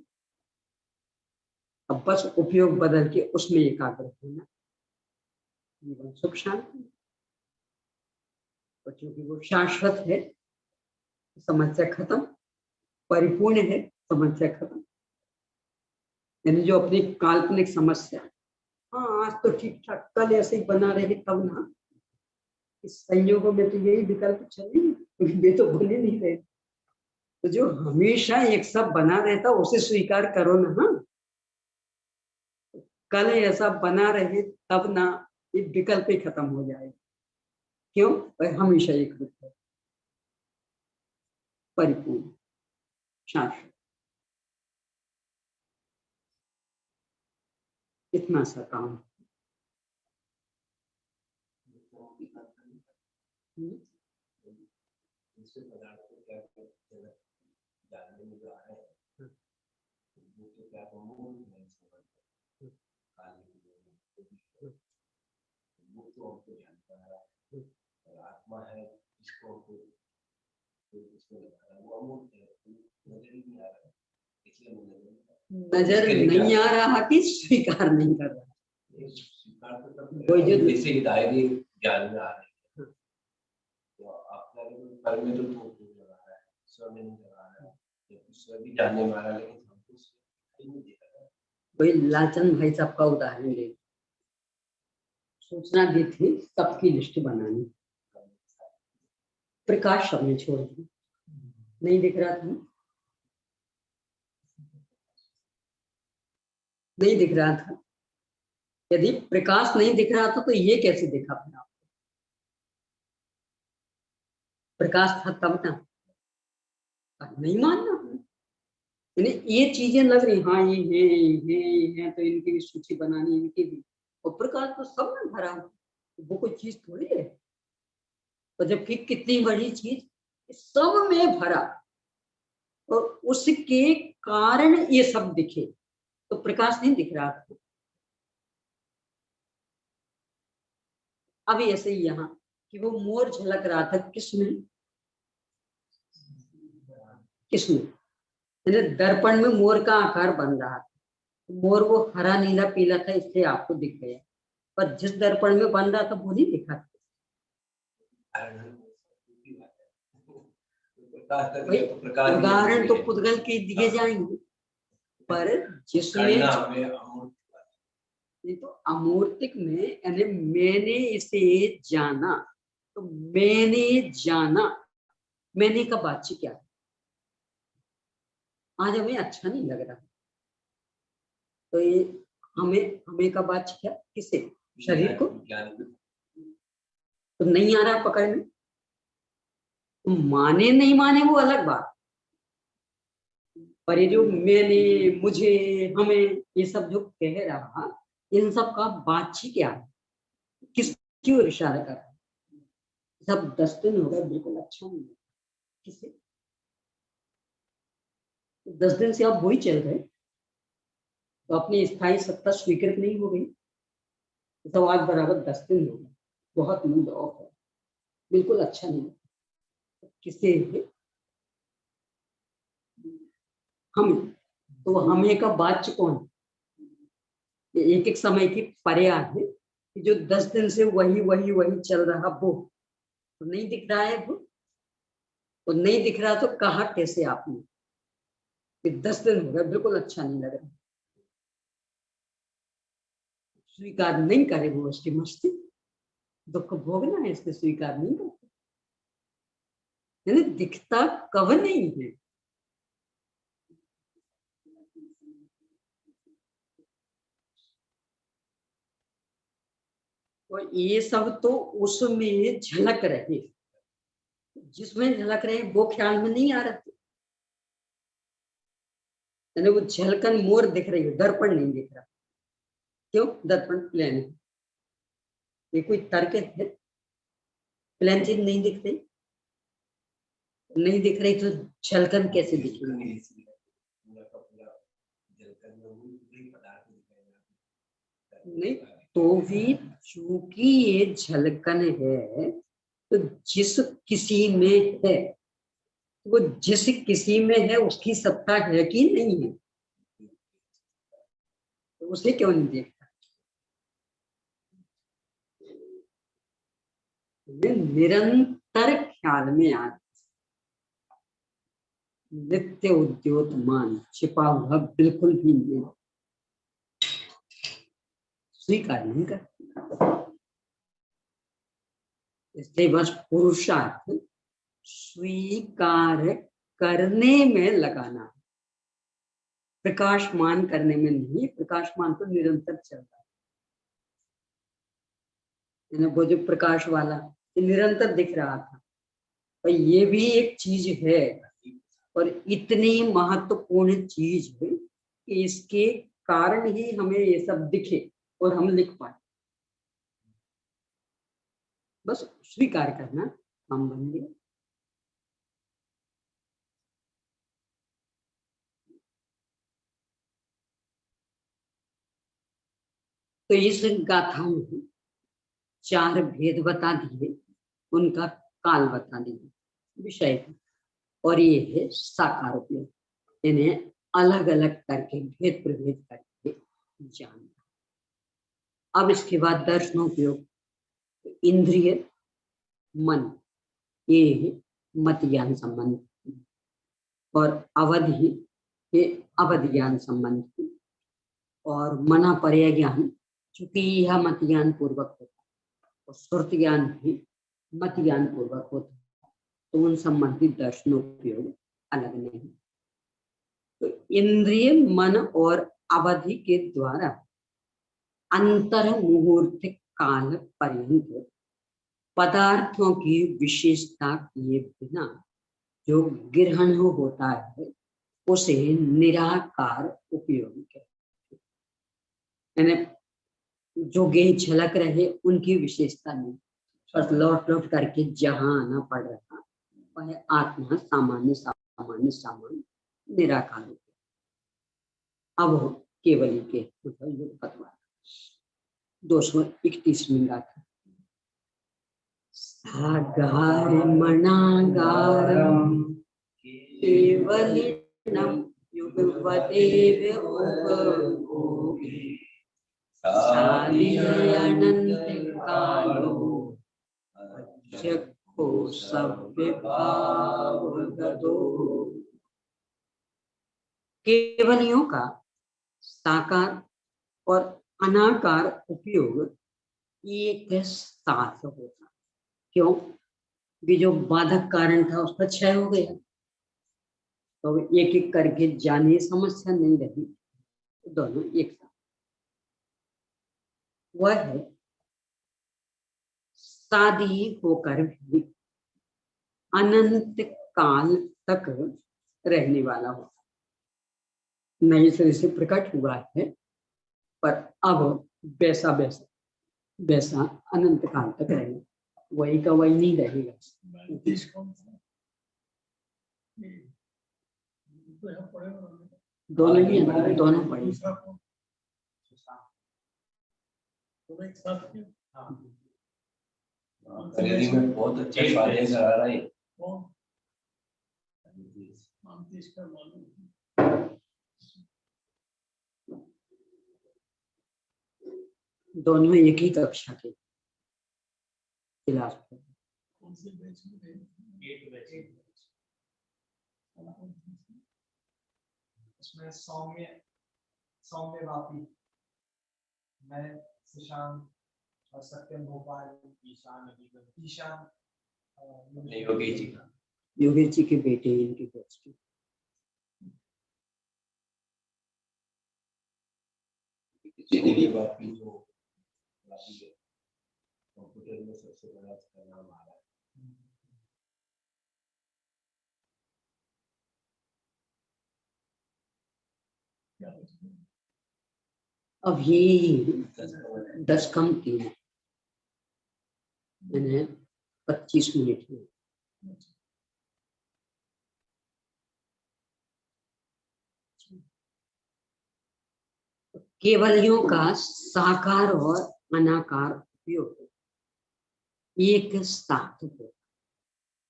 अब बस उपयोग बदल के उसमें एकाग्र होना, जीवन सुख शांति। और चूंकि वो शाश्वत है, समस्या खत्म, परिपूर्ण है, समस्या खत्म। यानी जो अपनी काल्पनिक समस्या, हाँ आज तो ठीक ठाक, कल ऐसे ही बना रहे तब ना, इस संयोगों में तो यही विकल्प चलेंगे, वे तो बने नहीं रहे। तो जो हमेशा एक सब बना रहता उसे स्वीकार करो ना। हाँ, कल ऐसा बना रहे तब ना, ये विकल्प ही खत्म हो जाए। क्यों? भाई हमेशा एक रूप है, परिपूर्ण, शाश्वत। इतना सा काम। जानने में जो आ रहे हैं वो तो क्या मूल है, वो तो हमको जानता है, और आत्मा है जिसको हमको वो अमूर्त है, नजर ही नहीं आ रहा है, इसलिए नजर नहीं आ रहा कि स्वीकार नहीं कर रहा, स्वीकार तो तब जैसे ही दायरे ज्ञान में आ रहे हैं, तो आपका पर में तो लगा रहा है, स्व में नहीं लगा रहा है, स्व भी जानने में आ रहा है, लेकिन हमको स्व नहीं देख रहा है। कोई लाचन भाई साहब का उदाहरण ले, सूचना दी थी सबकी लिस्ट बनानी, प्रकाश सबने छोड़ दी, नहीं दिख रहा था, नहीं दिख रहा था। यदि प्रकाश नहीं दिख रहा था तो ये कैसे दिखा फिर आपको? प्रकाश था तब ना, नहीं मानना। ये चीजें लग रही, हाँ ये है तो इनकी भी सूची बनानी, इनकी भी, और प्रकाश तो सब में भरा, वो कोई चीज थोड़ी है। तो जबकि कितनी बड़ी चीज सब में भरा, और उसके कारण ये सब दिखे, तो प्रकाश नहीं दिख रहा था। अभी ऐसे ही यहाँ कि वो मोर झलक रहा था, किसमें? किसमें? दर्पण में मोर का आकार बन रहा था, मोर वो हरा नीला पीला था इसलिए आपको दिख गया, पर जिस दर्पण में बन रहा था वो नहीं दिखा था। उदाहरण तो पुद्गल के दिए जाएंगे, पर जिसमें ये तो अमूर्तिक में, यानी मैंने इसे जाना, तो मैंने जाना, मैंने का बातचीत क्या है? आज हमें अच्छा नहीं लग रहा, तो ये हमें का बातचीत क्या, किसे? शरीर को। तो नहीं आ रहा पकड़ में, तो माने नहीं माने वो अलग बात, पर ये जो मैंने, मुझे, हमें, ये सब जो कह रहा, इन सब का बातचीत क्या है, किसकी ओर इशारा कर रहा है? सब 10 दिन हो गए बिल्कुल अच्छा नहीं, किसे? 10 दिन से आप वही चल रहे, तो अपनी स्थायी सत्ता स्वीकृत नहीं हो गई, तो आज बराबर 10 दिन हो गए, बहुत मूड ऑफ है, बिल्कुल अच्छा नहीं है। किसे? हम। तो हमें का वाच्य कौन? एक एक समय की पर्याय है कि जो 10 दिन से वही वही वही चल रहा, वो तो नहीं दिख रहा है। वो नहीं दिख रहा तो कहा कैसे आपने कि 10 दिन हो गए बिल्कुल अच्छा नहीं लग रहा? स्वीकार नहीं करे वो उसकी मस्ती, दुख भोगना है, इसके स्वीकार नहीं करते। यानी दिखता कब नहीं है। और ये सब तो उसमें झलक रहे, जिसमें झलक रहे वो ख्याल में नहीं आ रहा। यानी वो झलकन मोर दिख रही है, दर्पण नहीं दिख रहा। क्यों? दर्पण प्लेन है, ये कोई तर्क है? प्लेन चीज नहीं दिख रही, नहीं दिख रही तो झलकन कैसे दिखेगी? नहीं तो भी चूंकि ये झलकन है, तो जिस किसी में है, वो जिस किसी में है उसकी सत्ता है कि नहीं है? तो उसे क्यों नहीं देखता? निरंतर ख्याल में आ, नित्य उद्योतमान छिपा हुआ बिल्कुल भी नहीं, स्वीकार नहीं करता। इसलिए बस पुरुषार्थ स्वीकार करने में लगाना, प्रकाशमान करने में नहीं। प्रकाशमान तो निरंतर चलता है, वो जो प्रकाश वाला ये निरंतर दिख रहा था, और ये भी एक चीज है, और इतनी महत्वपूर्ण चीज है कि इसके कारण ही हमें ये सब दिखे और हम लिख पाए। बस स्वीकार करना काम बन गया। तो इस गाथा में 4 भेद बता दिए, उनका काल बता दिए, विषय, और ये है साकार उपयोग। इन्हें अलग अलग करके भेद प्रभेद करके जानना। अब इसके बाद दर्शनोपयोग, इंद्रिय मन, ये मत ज्ञान संबंध, और अवधि ये अवध ज्ञान संबंध, और मना पर्याय ज्ञान चूंकि यह मत ज्ञान पूर्वक होता है, और श्रुत ज्ञान भी मत ज्ञान पूर्वक होता है, तो उन संबंधित दर्शनोपयोग अलग नहीं। तो इंद्रिय मन और अवधि के द्वारा अंतर मुहूर्त काल पर्यंत पदार्थों की विशेषता किए बिना जो ग्रहण होता है उसे निराकार उपयोग कहते हैं। यानी जो गे झलक रहे उनकी विशेषता नहीं, बस लौट लौट करके जहां आना पड़ रहा वह आत्मा सामान्य सामान्य सामान्य निराकार हो। अब हो केवल के मतलब योग पतवार 231 गाथा। सागार मणागारम केवलिनम युगपदेव उपभोगे साली अनंत कालो चक्षु सभ्य भाव गदो। केवलियों का साकार और अनाकार उपयोग एक साथ होता। क्यों? कि जो बाधक कारण था उसका क्षय हो गया, तो एक एक करके जाने समस्या नहीं रही, तो दोनों एक साथ। वह है शादी होकर भी अनंत काल तक रहने वाला होता, नए सिरे से प्रकट हुआ है, पर अब वैसा वैसा वैसा अनंत काल तक रहेगा, वही का वही नहीं रहेगा। दोनों ही है, दोनों पढ़े। करेली में बहुत अच्छा कार्य करा रहा है। दोनों एक ही कक्षा के क्लास में। उसमें सौम्य वापी, मैं सुशांत और सत्यम भोपाल, ईशान योगेश जी के बेटे इनके बैच के। वापी जो कंप्यूटर में सबसे बड़ा इसका नाम आ रहा है। अभी 10 कम 3 मैंने 25 मिनट में। केवलियों का साकार और अनाकार उपयोग एक साथ हो,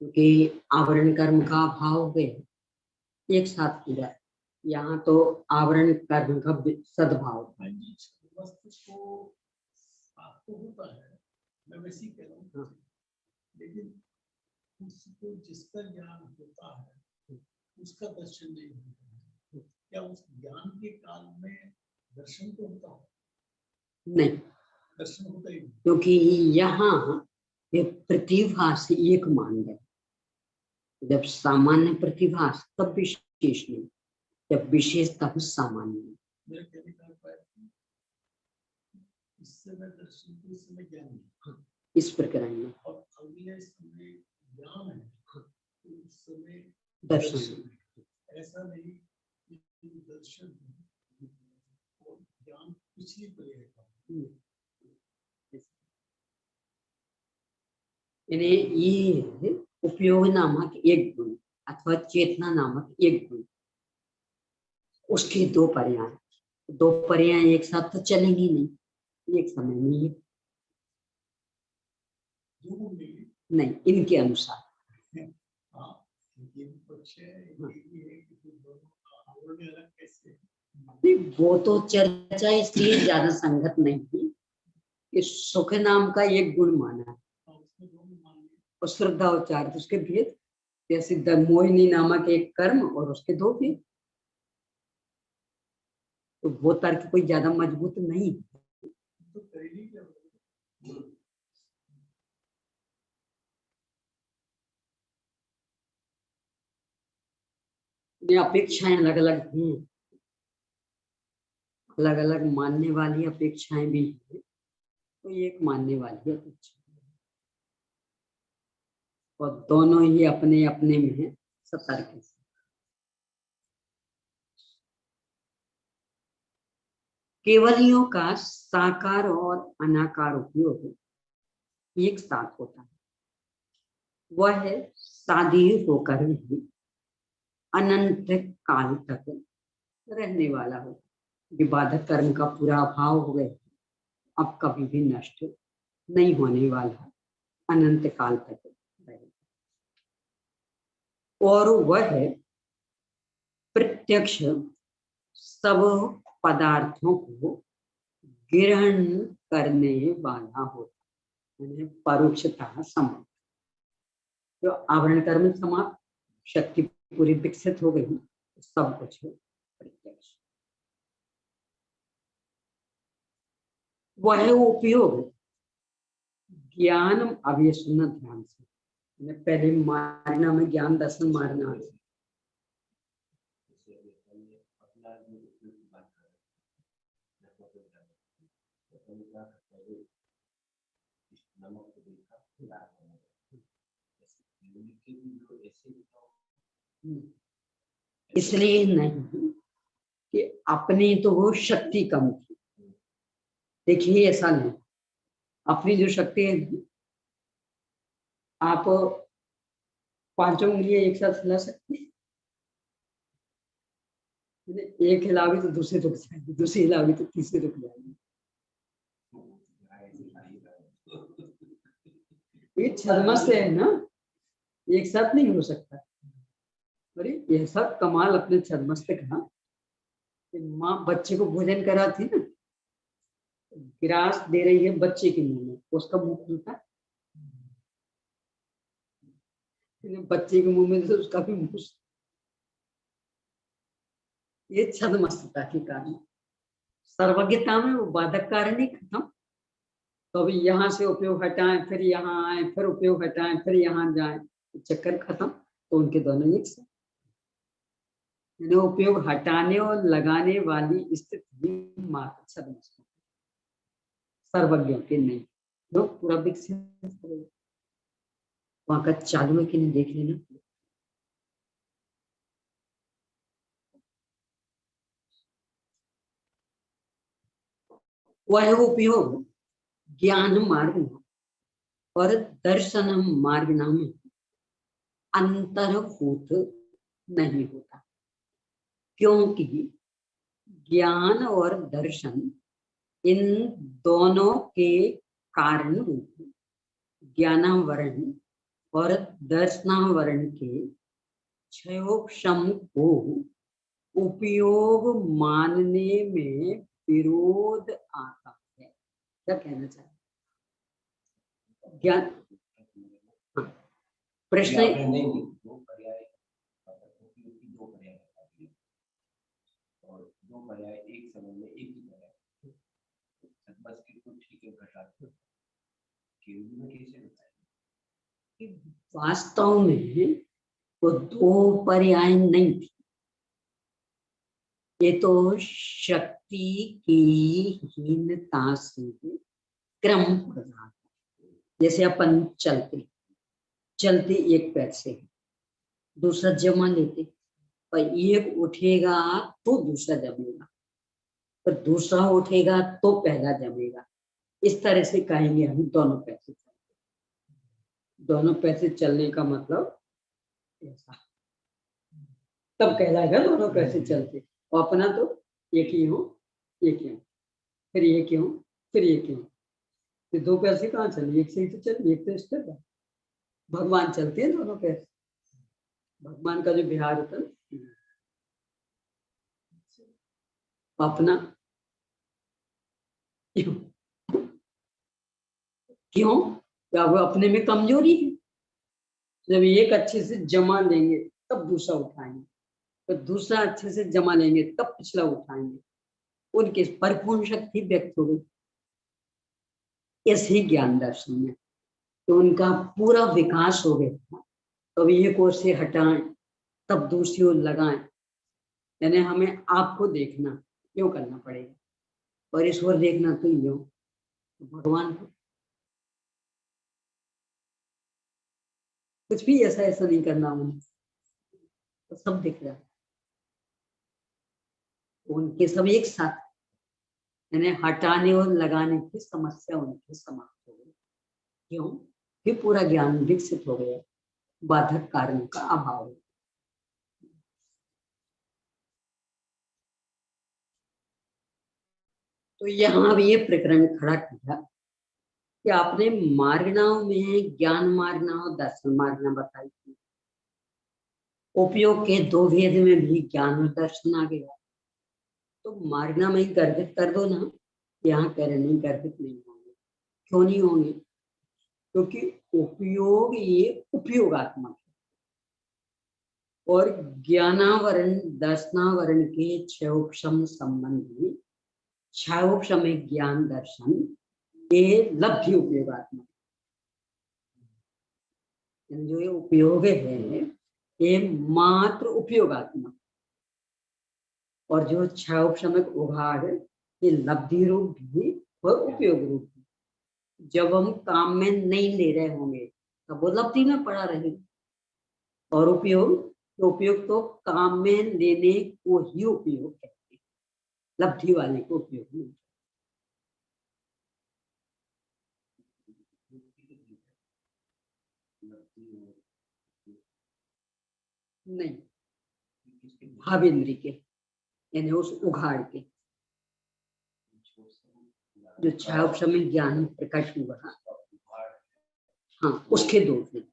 क्योंकि आवरण कर्म का भाव गए एक साथ पूरा। यहाँ तो आवरण कर्म का सद्भाव। वस्तु को तो होता है, मैं वैसे ही कह रहा हूँ, लेकिन उसको जिसका ज्ञान होता है उसका दर्शन नहीं होता है। क्या उस ज्ञान के काल में दर्शन तो होता है? नहीं, दर्शन होता ही नहीं, क्योंकि यहाँ ये प्रतिभास एक मान गए। जब सामान्य प्रतिभास तब विशेष नहीं, जब विशेष तब सामान्य नहीं। मेरे कहने का अर्थ इस समय दर्शन को, इस समय ज्ञान है, इस प्रकार में, और अगले समय ज्ञान है, तो उस समय दर्शन। ऐसा नहीं कि दर्शन और ज्ञान पिछली पड़ेगा। ये उपयोग नामक एक गुण अथवा चेतना नामक एक गुण, उसके दो पर्याय एक साथ तो चलेंगी नहीं, एक समय में नहीं, इनके अनुसार। वो तो चर्चा इसलिए ज्यादा संगत नहीं थी कि सुख नाम का एक गुण माना है और श्रद्धा उच्चार उसके भेद, जैसे मोहिनी नामक एक कर्म और उसके दो भेद। तो वो तर्क कोई ज्यादा मजबूत नहीं। ये अपेक्षाएं अलग अलग हैं, अलग अलग मानने वाली अपेक्षाएं भी हैं, तो एक मानने वाली अपेक्षा, और दोनों ही अपने अपने में है सतर्क। केवलियों का साकार और अनाकार उपयोग एक साथ होता है। वह है सादीर होकर भी अनंत काल तक रहने वाला हो। विवादक कर्म का पूरा अभाव हो गए, अब कभी भी नष्ट नहीं होने वाला, अनंत काल तक रहेगा। और वह है प्रत्यक्ष सब पदार्थों को ग्रहण करने वाला होता है, परोक्षतः समाप्त। जो आवरण कर्म समाप्त, शक्ति पूरी विकसित हो गई, सब कुछ प्रत्यक्ष। वह उपयोग ज्ञान, अब ये सुनना ध्यान से, पहले मारना में ज्ञान दर्शन मारना है। इसलिए नहीं कि अपनी तो वो शक्ति कम थी। देखिए ऐसा नहीं, अपनी जो शक्ति है, आप 5 उंगलियां एक साथ हिला सकते हैं। एक हिलावी तो दूसरी रुक जाएगी, दूसरी हिलावी तो तीसरी रुक जाएगी। ये छद्मस्त है ना, एक साथ नहीं हो सकता। अरे ये सब कमाल अपने छद्मस्त का, माँ बच्चे को भोजन कराती ना, गिलास दे रही है बच्चे के मुंह में, उसका मुंह खुलता है, बच्चे के मुंह में तो उसका भी मुंह। ये छद्मस्तता के कारण, सर्वज्ञता में वो बाधक कारण ही खत्म। तो अभी यहाँ से उपयोग हटाएं, फिर यहाँ आए, फिर उपयोग हटाएं, फिर यहाँ जाएं, चक्कर खत्म। तो उनके दोनों एक से उपयोग हटाने और लगाने वाली स्थिति मात्र छद्मस्त, सर्वज्ञों के नहीं। लोग पूरा विकसित वहां का चालू है कि नहीं देख लेना। वह उपयोग ज्ञान मार्ग और दर्शन मार्ग नाम अंतर्भूत नहीं होता, क्योंकि ज्ञान और दर्शन इन दोनों के कारण रूप ज्ञानावरण और दर्शनावरण के क्षयोक्षम को उपयोग मानने में विरोध आता है। क्या कहना चाहिए? ज्ञान प्रश्न नहीं, दो पर्याय, दो पर्याय और दो पर्याय एक समय में एक ही पर्याय, बस के कुछ ठीक है घटाते केवल में कैसे बताएं? वास्तव में वो दो पर्याय नहीं थी, ये तो शक्ति की हीनता से क्रम प्रदान। जैसे अपन चलते एक पैर से, दूसरा जमा लेते, पर एक उठेगा तो दूसरा जमेगा, पर दूसरा उठेगा तो पहला जमेगा। इस तरह से कहेंगे हम दोनों पैर से चलते। दोनों पैर से चलने का मतलब ऐसा, तब कहलाएगा दोनों पैर से चलते। और अपना तो एक ही हो, फिर ये क्यों, फिर ये क्यों, तो दो पैर से कहाँ चले, एक से ही तो चल, एक तो स्टेप है। भगवान चलते हैं दोनों पैर से, भगवान का जो बिहार होता है अपना क्यों क्यों, क्या वो अपने में कमजोरी है? जब एक अच्छे से जमा लेंगे तब दूसरा उठाएंगे, तो दूसरा अच्छे से जमा लेंगे तब पिछला उठाएंगे, उनकी परिपूर्ण शक्ति व्यक्त हो गई। ऐसे ज्ञान दर्शन में तो उनका पूरा विकास हो गया था। तो एक ओर से हटाएं तब दूसरी ओर लगाएं, यानी हमें आपको देखना क्यों करना पड़ेगा, और इस ओर देखना तो यूं, तो भगवान को कुछ भी ऐसा नहीं करना, उन्हें तो सब दिख रहा है। उनके सब एक साथ, यानी हटाने और लगाने की समस्या उनकी समाप्त हो गई। क्यों? कि पूरा ज्ञान विकसित हो गया, बाधक कारण का अभाव है। तो यहाँ भी ये प्रकरण खड़ा किया कि आपने मार्गनाओं में ज्ञान मार्गना और दर्शन मार्गना बताई थी। उपयोग के दो भेद में भी ज्ञान और दर्शन आ गया, तो मार्गना में ही गर्भित कर दो ना। यहाँ कह रहे नहीं, गर्भित नहीं होंगे। क्यों नहीं होंगे? क्योंकि उपयोग ये उपयोगात्मक है, और ज्ञानावरण दर्शनावरण के क्षयोक्षम संबंधी क्षयोक्षम ज्ञान दर्शन ये लब्धि उपयोगात्मक, जो ये उपयोग है ये मात्र उपयोगात्मक, और जो क्षयोक्षमिक उघाड़ ये लब्धि रूप भी और उपयोग रूप भी। जब हम काम में नहीं ले रहे होंगे तब वो लब्धि में पड़ा रहेगा, और उपयोग तो काम में लेने को ही उपयोग कहते हैं, लब्धि वाले को उपयोग नहीं। नहीं, भावेंद्री के, यानी उस उघाड़ के जो क्षयोक्षम ज्ञान प्रकट हुआ, हाँ, उसके दो भेद,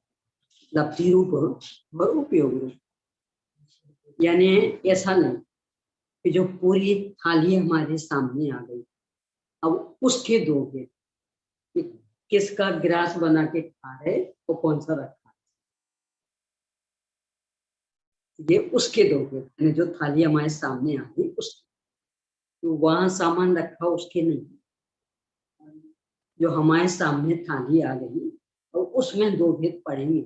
लब्धि रूप और उपयोग रूप। यानी ऐसा नहीं कि जो पूरी थाली हमारे सामने आ गई, अब उसके दो भेद, कि किसका ग्रास बना के खा रहे तो कौन सा रखा, ये उसके दो भेद। यानी जो थाली हमारे सामने आ गई उसके, तो वहां सामान रखा उसके नहीं, जो हमारे सामने थाली आ गई और उसमें दो भेद पड़ेंगे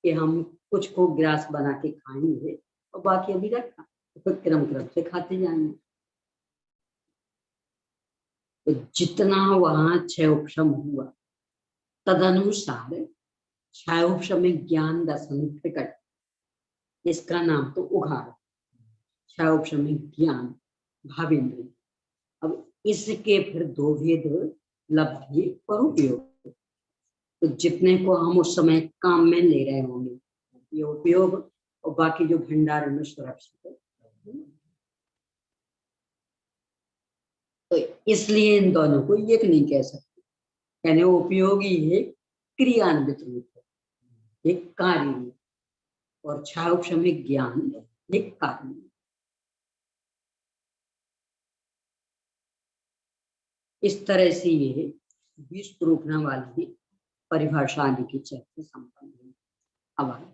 कि हम कुछ को ग्रास बना के खाएंगे और बाकी अभी रखा, तो फिर क्रम क्रम से खाते जाएंगे। तो जितना वहां क्षय उपशम हुआ तदनुसार क्षय उपशम ज्ञान दर्शन प्रकट, इसका नाम तो उघाड़, क्षय उपशम ज्ञान भावेंद्र। अब इसके फिर दो भेद, लब्धि और उपयोग। तो जितने को हम उस समय काम में ले रहे होंगे ये उपयोग, और बाकी जो भंडार में सुरक्षित है। तो इसलिए इन दोनों को एक नहीं कह सकते, यानी उपयोगी है क्रियान्वित रूप है, एक कार्य रूप, और क्षायोपशमिक ज्ञान एक कार्य। इस तरह से ये 20 रूपना वाली परिभाषा आदि की चर्चा संपन्न हुई। अब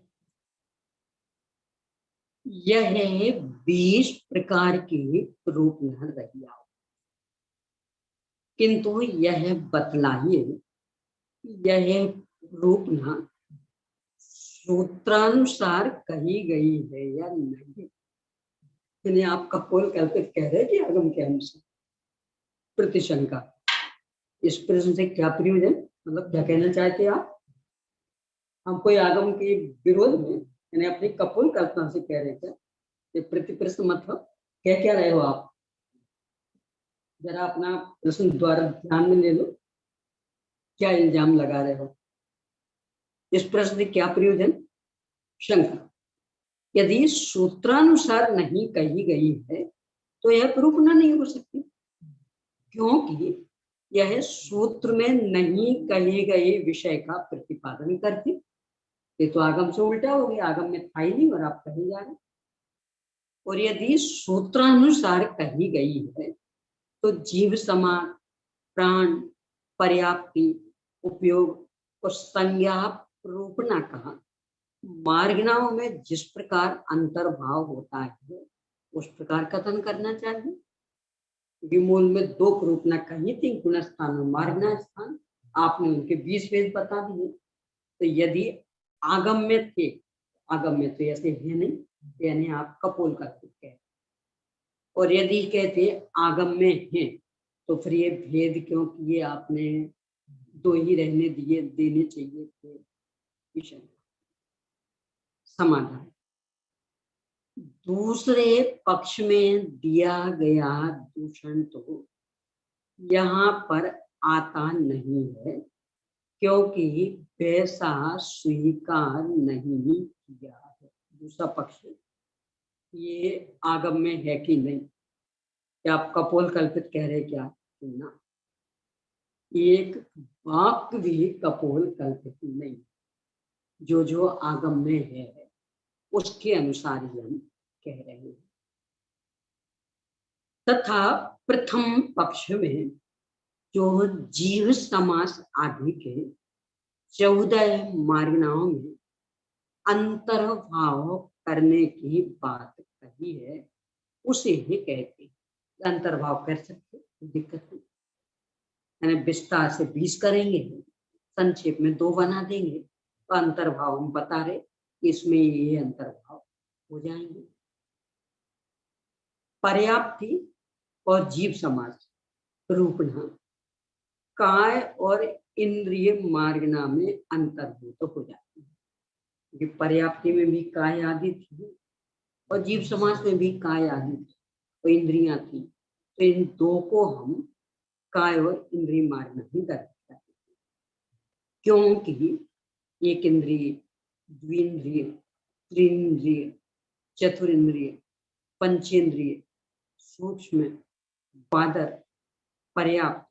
यह 20 प्रकार की रूपना रही, किंतु यह बतलाइए यह रूपना सूत्रानुसार कही गई है या नहीं। यानी आप कपोल कल्पित कह रहे हैं कि आगम के अनुसार, प्रतिशंका। इस प्रश्न से क्या प्रयोजन, मतलब क्या कहना चाहते हैं आप? हम कोई आगम के विरोध में यानी अपनी कपोल कल्पना से कह रहे थे, ये प्रति प्रश्न मतलब क्या रहे हो आप? जरा अपना प्रश्न द्वारा ध्यान में ले लो, क्या इल्जाम लगा रहे हो? इस प्रश्न से क्या प्रयोजन? शंका। यदि सूत्रानुसार नहीं कही गई है तो यह रूपना नहीं हो सकती, क्योंकि यह सूत्र में नहीं कहे गए विषय का प्रतिपादन करती। ये तो आगम से उल्टा हो गया, आगम में था ही नहीं और आप कहे जा रहे। और यदि सूत्रानुसार कही गई है तो जीव समान, प्राण, पर्याप्ति, उपयोग और संज्ञा रूपना का मार्गनाओं में जिस प्रकार अंतर्भाव होता है उस प्रकार कथन करना चाहिए। विमूल में दो रूपना कही थी, गुण स्थान और मार्गना स्थान, आपने उनके 20 भेद बता दिए। तो यदि आगम में थे, आगम में तो ऐसे है नहीं, यानी आप कपोल करते कह, और यदि कहते आगम में है तो फिर ये भेद क्यों किए आपने, दो ही रहने दिए, देने चाहिए थे विषय। समाधान, दूसरे पक्ष में दिया गया दूषण तो यहाँ पर आता नहीं है, क्योंकि वैसा स्वीकार नहीं किया है। दूसरा पक्ष, ये आगम में है कि नहीं, क्या आप कपोल कल्पित कह रहे क्या? ना, एक वाक्य भी कपोल कल्पित नहीं, जो आगम में है उसके अनुसार ही हम कह रहे हैं। तथा प्रथम पक्ष में जो जीव समास आदि के 14 मार्गनाओं में अंतर्भाव करने की बात कही है उसे ही कहते हैं। अंतर्भाव कर सकते, दिक्कत नहीं, यानी विस्तार से 20 करेंगे, संक्षेप में 2 बना देंगे, तो अंतर्भाव हम बता रहे इसमें ये अंतर्भाव हो जाएंगे। पर्याप्ति और जीव समास रूपना काय और इंद्रिय मार्गना में अंतर्भूत हो जाती है, क्योंकि पर्याप्ति में भी काय आदि थी और जीव समास में भी काय आदि थी, तो इंद्रियां थी, तो इन दो को हम काय और इंद्रिय मार्गना ही कर सकते हैं, क्योंकि एक इंद्रिय, द्विंद्रिय, त्रिंद्रिय, चतुरिंद्रिय, पंचेंद्रिय, सूक्ष्म, बादर, पर्याप्त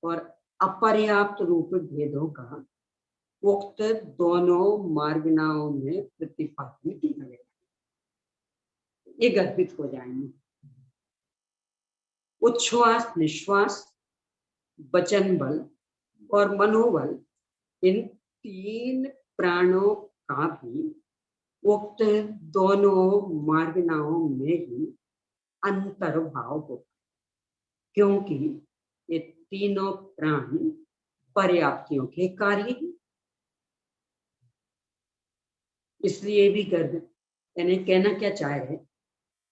और अपर्याप्त रूप भेदों का उक्त दोनों मार्गनाओं में प्रतिपादन किया गया, ये गर्भित हो जाएंगे। उच्छ्वास, निश्वास, वचन बल और मनोबल, इन तीन प्राणों का भी उक्त दोनों मार्गनाओं में ही अंतर्भाव होता, क्योंकि ये तीनों प्राण पर्याप्तियों के कार्य हैं। इसलिए भी गर्भ, यानी कहना क्या चाह रहे,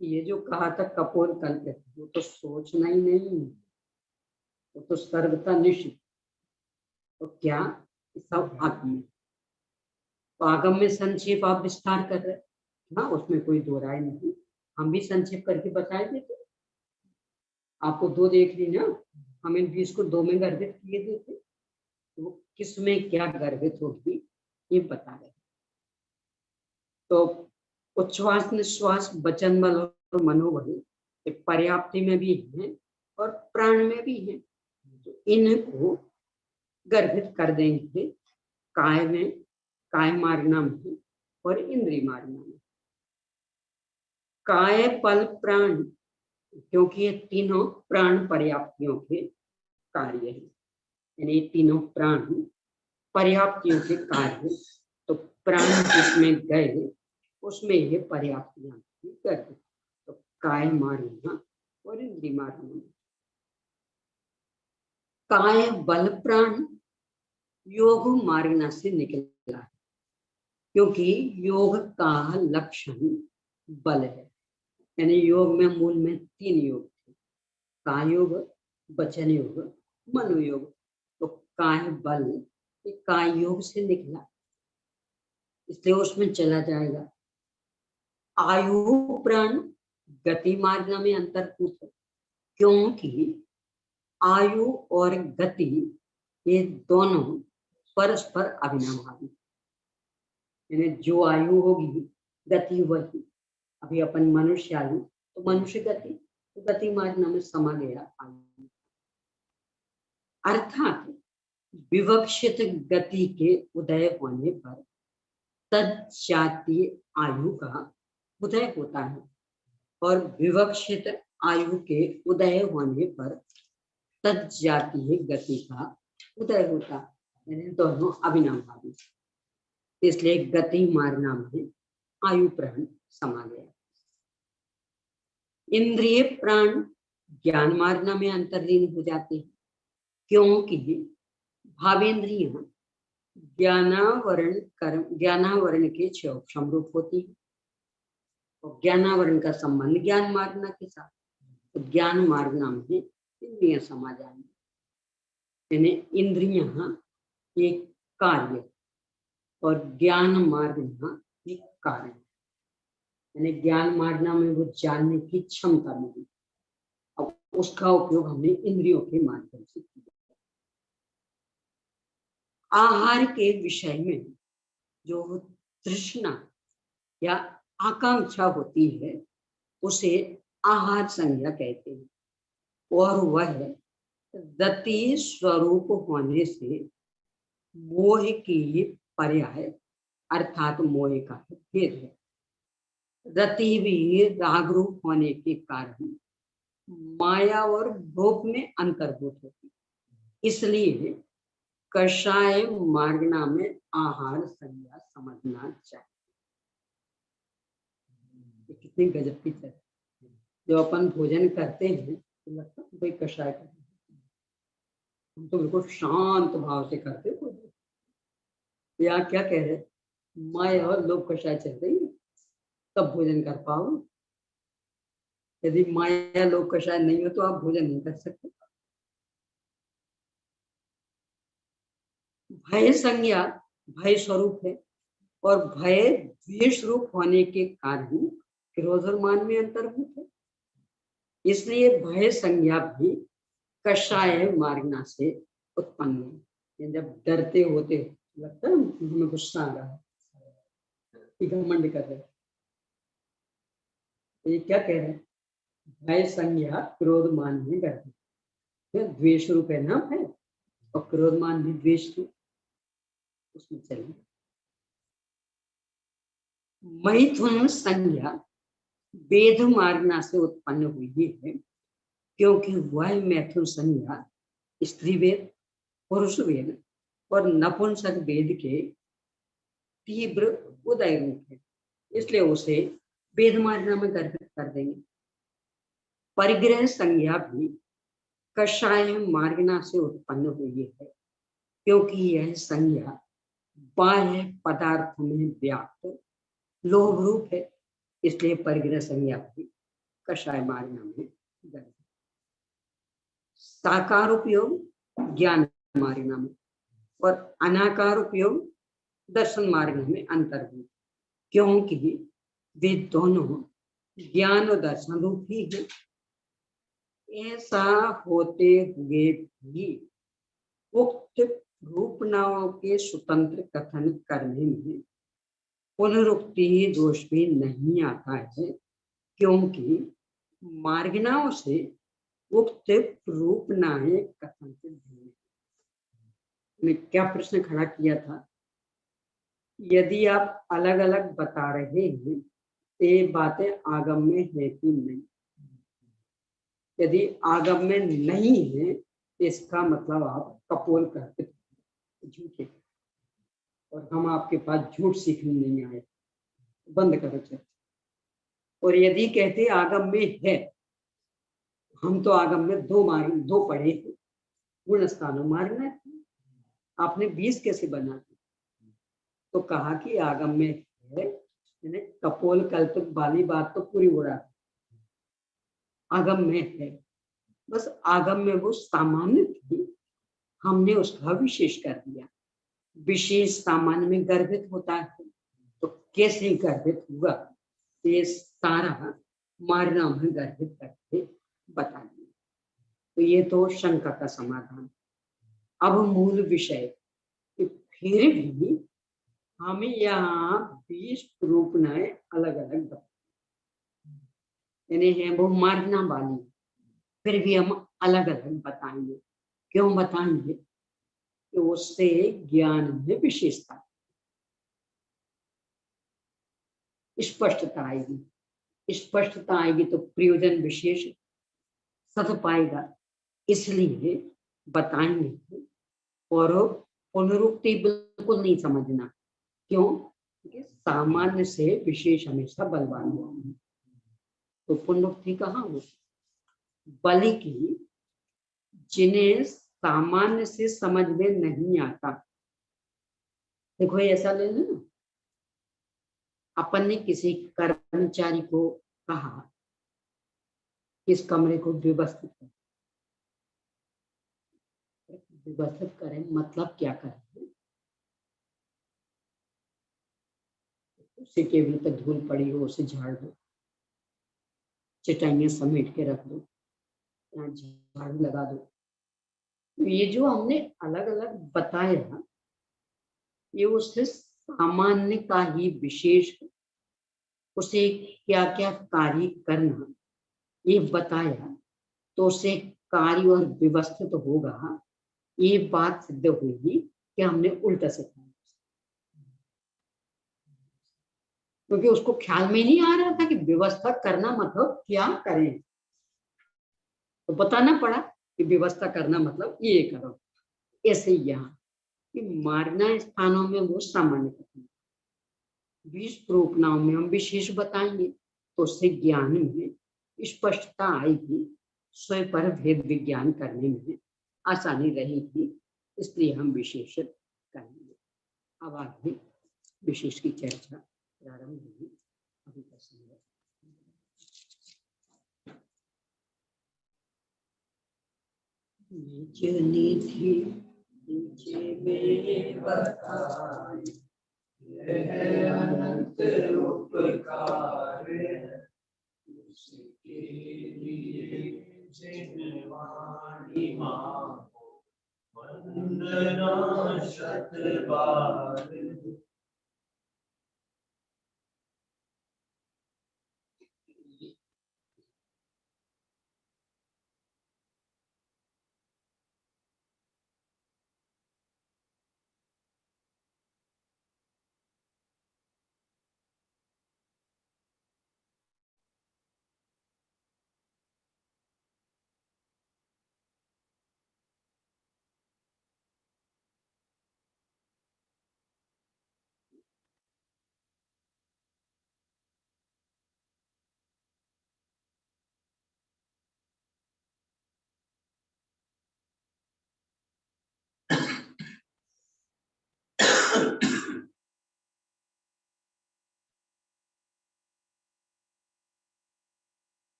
ये जो कहा था कपोल कल्पित, वो तो सोचना ही नहीं, वो तो सर्वथा निश्चित। तो क्या सब आत्मा, तो आगम में संक्षेप आप विस्तार कर रहे, हाँ उसमें कोई दो राय नहीं, हम भी संक्षेप करके बताए देते, आपको दो देख ली ना, हम इन 20 को 2 में गर्भित किए देते, तो किस में क्या गर्भित होगी ये बता रहे। तो उच्छ्वास, निश्वास, वचन बल और मनोबल पर्याप्ति में भी है और प्राण में भी है, तो इनको गर्भित कर देंगे काय में, काय मार्गना में और इंद्रिय मार्गना में। काय पल प्राण, क्योंकि ये तीनों प्राण पर्याप्तियों के कार्य है, यानी तीनों प्राण पर्याप्तियों के कार्य, तो प्राण जिसमें गए उसमें ये पर्याप्तियां गर्भित, तो काय मार्गना और इंद्रिय मार्गना। काय बल प्राण योग मार्गना से निकला, क्योंकि योग का लक्षण बल है, यानी योग में मूल में 3 योग थे, काय योग, वचन योग, मनोयोग। तो काय बल ये काय योग से निकला, इसलिए उसमें चला जाएगा। आयु प्राण गति मार्ग में अंतर्भूत है, क्योंकि आयु और गति ये दोनों परस्पर अविनाभावी, यानी जो आयु होगी गति वही, अभी अपन मनुष्य आयु तो मनुष्य गति, तो गति मार्ग में समा गया आयु, अर्थात विवक्षित गति के उदय होने पर तज्जातीय आयु का उदय होता है और विवक्षित आयु के उदय होने पर तज्जातीय गति का उदय होता है, यानी दोनों अविनाभावी, इसलिए गति मार्ग में आयु प्राण समा गया। इंद्रिय प्राण ज्ञान मार्ग में अंतर्लीन हो जाते हैं, क्योंकि भावेंद्रियां ज्ञानावरण कर्म, ज्ञानावरण के समरूप होती है और ज्ञानावरण का संबंध ज्ञान मार्गना के साथ, तो ज्ञान मार्गना में इंद्रियां समा जाएंगी, यानी इंद्रियां एक कार्य और ज्ञान मार्गना एक कारण, यानी ज्ञान मार्गना में वो जानने की क्षमता मिली, अब उसका उपयोग हमने इंद्रियों के माध्यम से किया। आहार के विषय में जो तृष्णा या आकांक्षा होती है उसे आहार संज्ञा कहते हैं, और वह रति स्वरूप होने से मोह की पर्याय अर्थात मोह का भेद है। रति भी राग रूप होने के कारण माया और भोग में अंतर्भूत होती, इसलिए कषाय मार्गना में आहार संज्ञा समझना चाहिए। कितनी गजब की चर्चा, जब अपन भोजन करते हैं तो लगता है कोई कषाय कर, हम तो बिल्कुल शांत भाव से करते भोजन। या क्या कह रहे, माया और लोग कषाय चल रही है तब भोजन कर पाओ, यदि माया लोग कषाय नहीं हो तो आप भोजन नहीं कर सकते। भय संज्ञा भय स्वरूप है और भय द्वेष रूप होने के कारण क्रोध और मान में अंतर्भूत है, इसलिए भय संज्ञा भी कषाय मार्गना से उत्पन्न है। जब डरते होते लगता है हमें गुस्सा आ रहा है, घमंड कर रहे, ये क्या कह रहे हैं, भय संज्ञा क्रोध मान में गर्भित, द्वेष रूप है ना भय, और क्रोध मान भी द्वेष रूप, उसमें चलिए। मैथुन संज्ञा वेद मार्गना से उत्पन्न हुई है, क्योंकि वह मैथुन संज्ञा स्त्री वेद, पुरुष वेद और नपुंसक वेद के तीव्र उदय रूप है, इसलिए उसे वेद मार्गना में गर्भित कर देंगे। परिग्रह संज्ञा भी कषाय मार्गना से उत्पन्न हुई है, क्योंकि यह संज्ञा बाह्य पदार्थ में व्याप्त लोभ रूप है, इसलिए परिग्रह संज्ञा भी कषाय मार्गना में गर्भित। साकार उपयोग ज्ञान मार्गना में और अनाकार उपयोग दर्शन मार्ग में अंतर्भूत, क्योंकि वे दोनों ज्ञान और दर्शन रूप ही है। ऐसा होते हुए भी उक्त रूपनाओं के स्वतंत्र कथन करने में पुनरुक्ति दोष भी नहीं आता है, क्योंकि मार्गनाओं से उक्त रूपनाएं कथन से भिन्न। मैं क्या प्रश्न खड़ा किया था, यदि आप अलग अलग बता रहे हैं तो ये बातें आगम में है कि नहीं? यदि आगम में नहीं है तो इसका मतलब आप कपोल कहते झूठे, और हम आपके पास झूठ सीखने नहीं आए, बंद करो चर्चा। और यदि कहते आगम में है, हम तो आगम में दो पढ़े थे, गुण स्थानों मारना है, आपने 20 कैसे बना दी? तो कहा कि आगम में है, कपोल कल्पित वाली बात तो पूरी उड़ा, आगम में है, बस आगम में वो सामान्य थी, हमने उसका विशेष कर दिया। विशेष सामान्य में गर्भित होता है, तो कैसे गर्भित हुआ ये सारा मारना में गर्भित करके बता दिया। तो ये तो शंका का समाधान। अब मूल विषय, फिर भी हमें यहाँ 20 रूपनाएं अलग अलग बताई, यानी है वो मारना वाली, फिर भी हम अलग अलग बताएंगे। क्यों बताएंगे? कि उससे ज्ञान में विशेषता, स्पष्टता आएगी। स्पष्टता आएगी तो प्रयोजन विशेष सद पाएगा, इसलिए बताएंगे। और पुनरुक्ति बिल्कुल नहीं समझना, क्यों? क्योंकि सामान्य से विशेष हमेशा बलवान हुआ, तो पुनरुक्ति कहाँ हो? बल्कि जिन्हें सामान्य से समझ में नहीं आता, देखो ऐसा ले लो, अपन ने किसी कर्मचारी को कहा इस कमरे को व्यवस्थित करें, व्यवस्थित करें मतलब क्या करें? उसी टेबल पर धूल पड़ी हो उसे झाड़ दो, चटाइयां समेट के रख दो, यहाँ झाड़ू लगा दो। तो ये जो हमने अलग अलग बताया, ये उससे सामान्य का ही विशेष, उसे क्या क्या कार्य करना ये बताया, तो उसे कार्य और व्यवस्थित होगा, ये बात सिद्ध होगी कि हमने उल्टा सिखाया, क्योंकि उसको ख्याल में नहीं आ रहा था कि व्यवस्था करना मतलब क्या करें, तो बताना पड़ा कि व्यवस्था करना मतलब ये करो। ऐसे ही यहाँ कि मारना स्थानों में वो सामान्य कथन, 20 रूपनाओं में हम विशेष बताएंगे, तो उससे ज्ञान में स्पष्टता आएगी, स्वयं पर भेद विज्ञान करने में आसानी रहेगी, इसलिए हम विशेष करेंगे। अब आगे विशेष की चर्चा प्रारंभ होगी। अभी का समय नीचे निधि नीचे में बताए, यह अनंत उपकार उसके लिए जिनवाणी मांगो वंदना शत बार।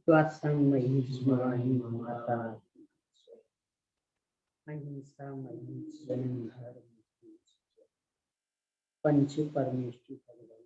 स्वात्समयी शिवानी माता अहिंसा मयी स्वयं धर्म पंच परमेष्टि भगवान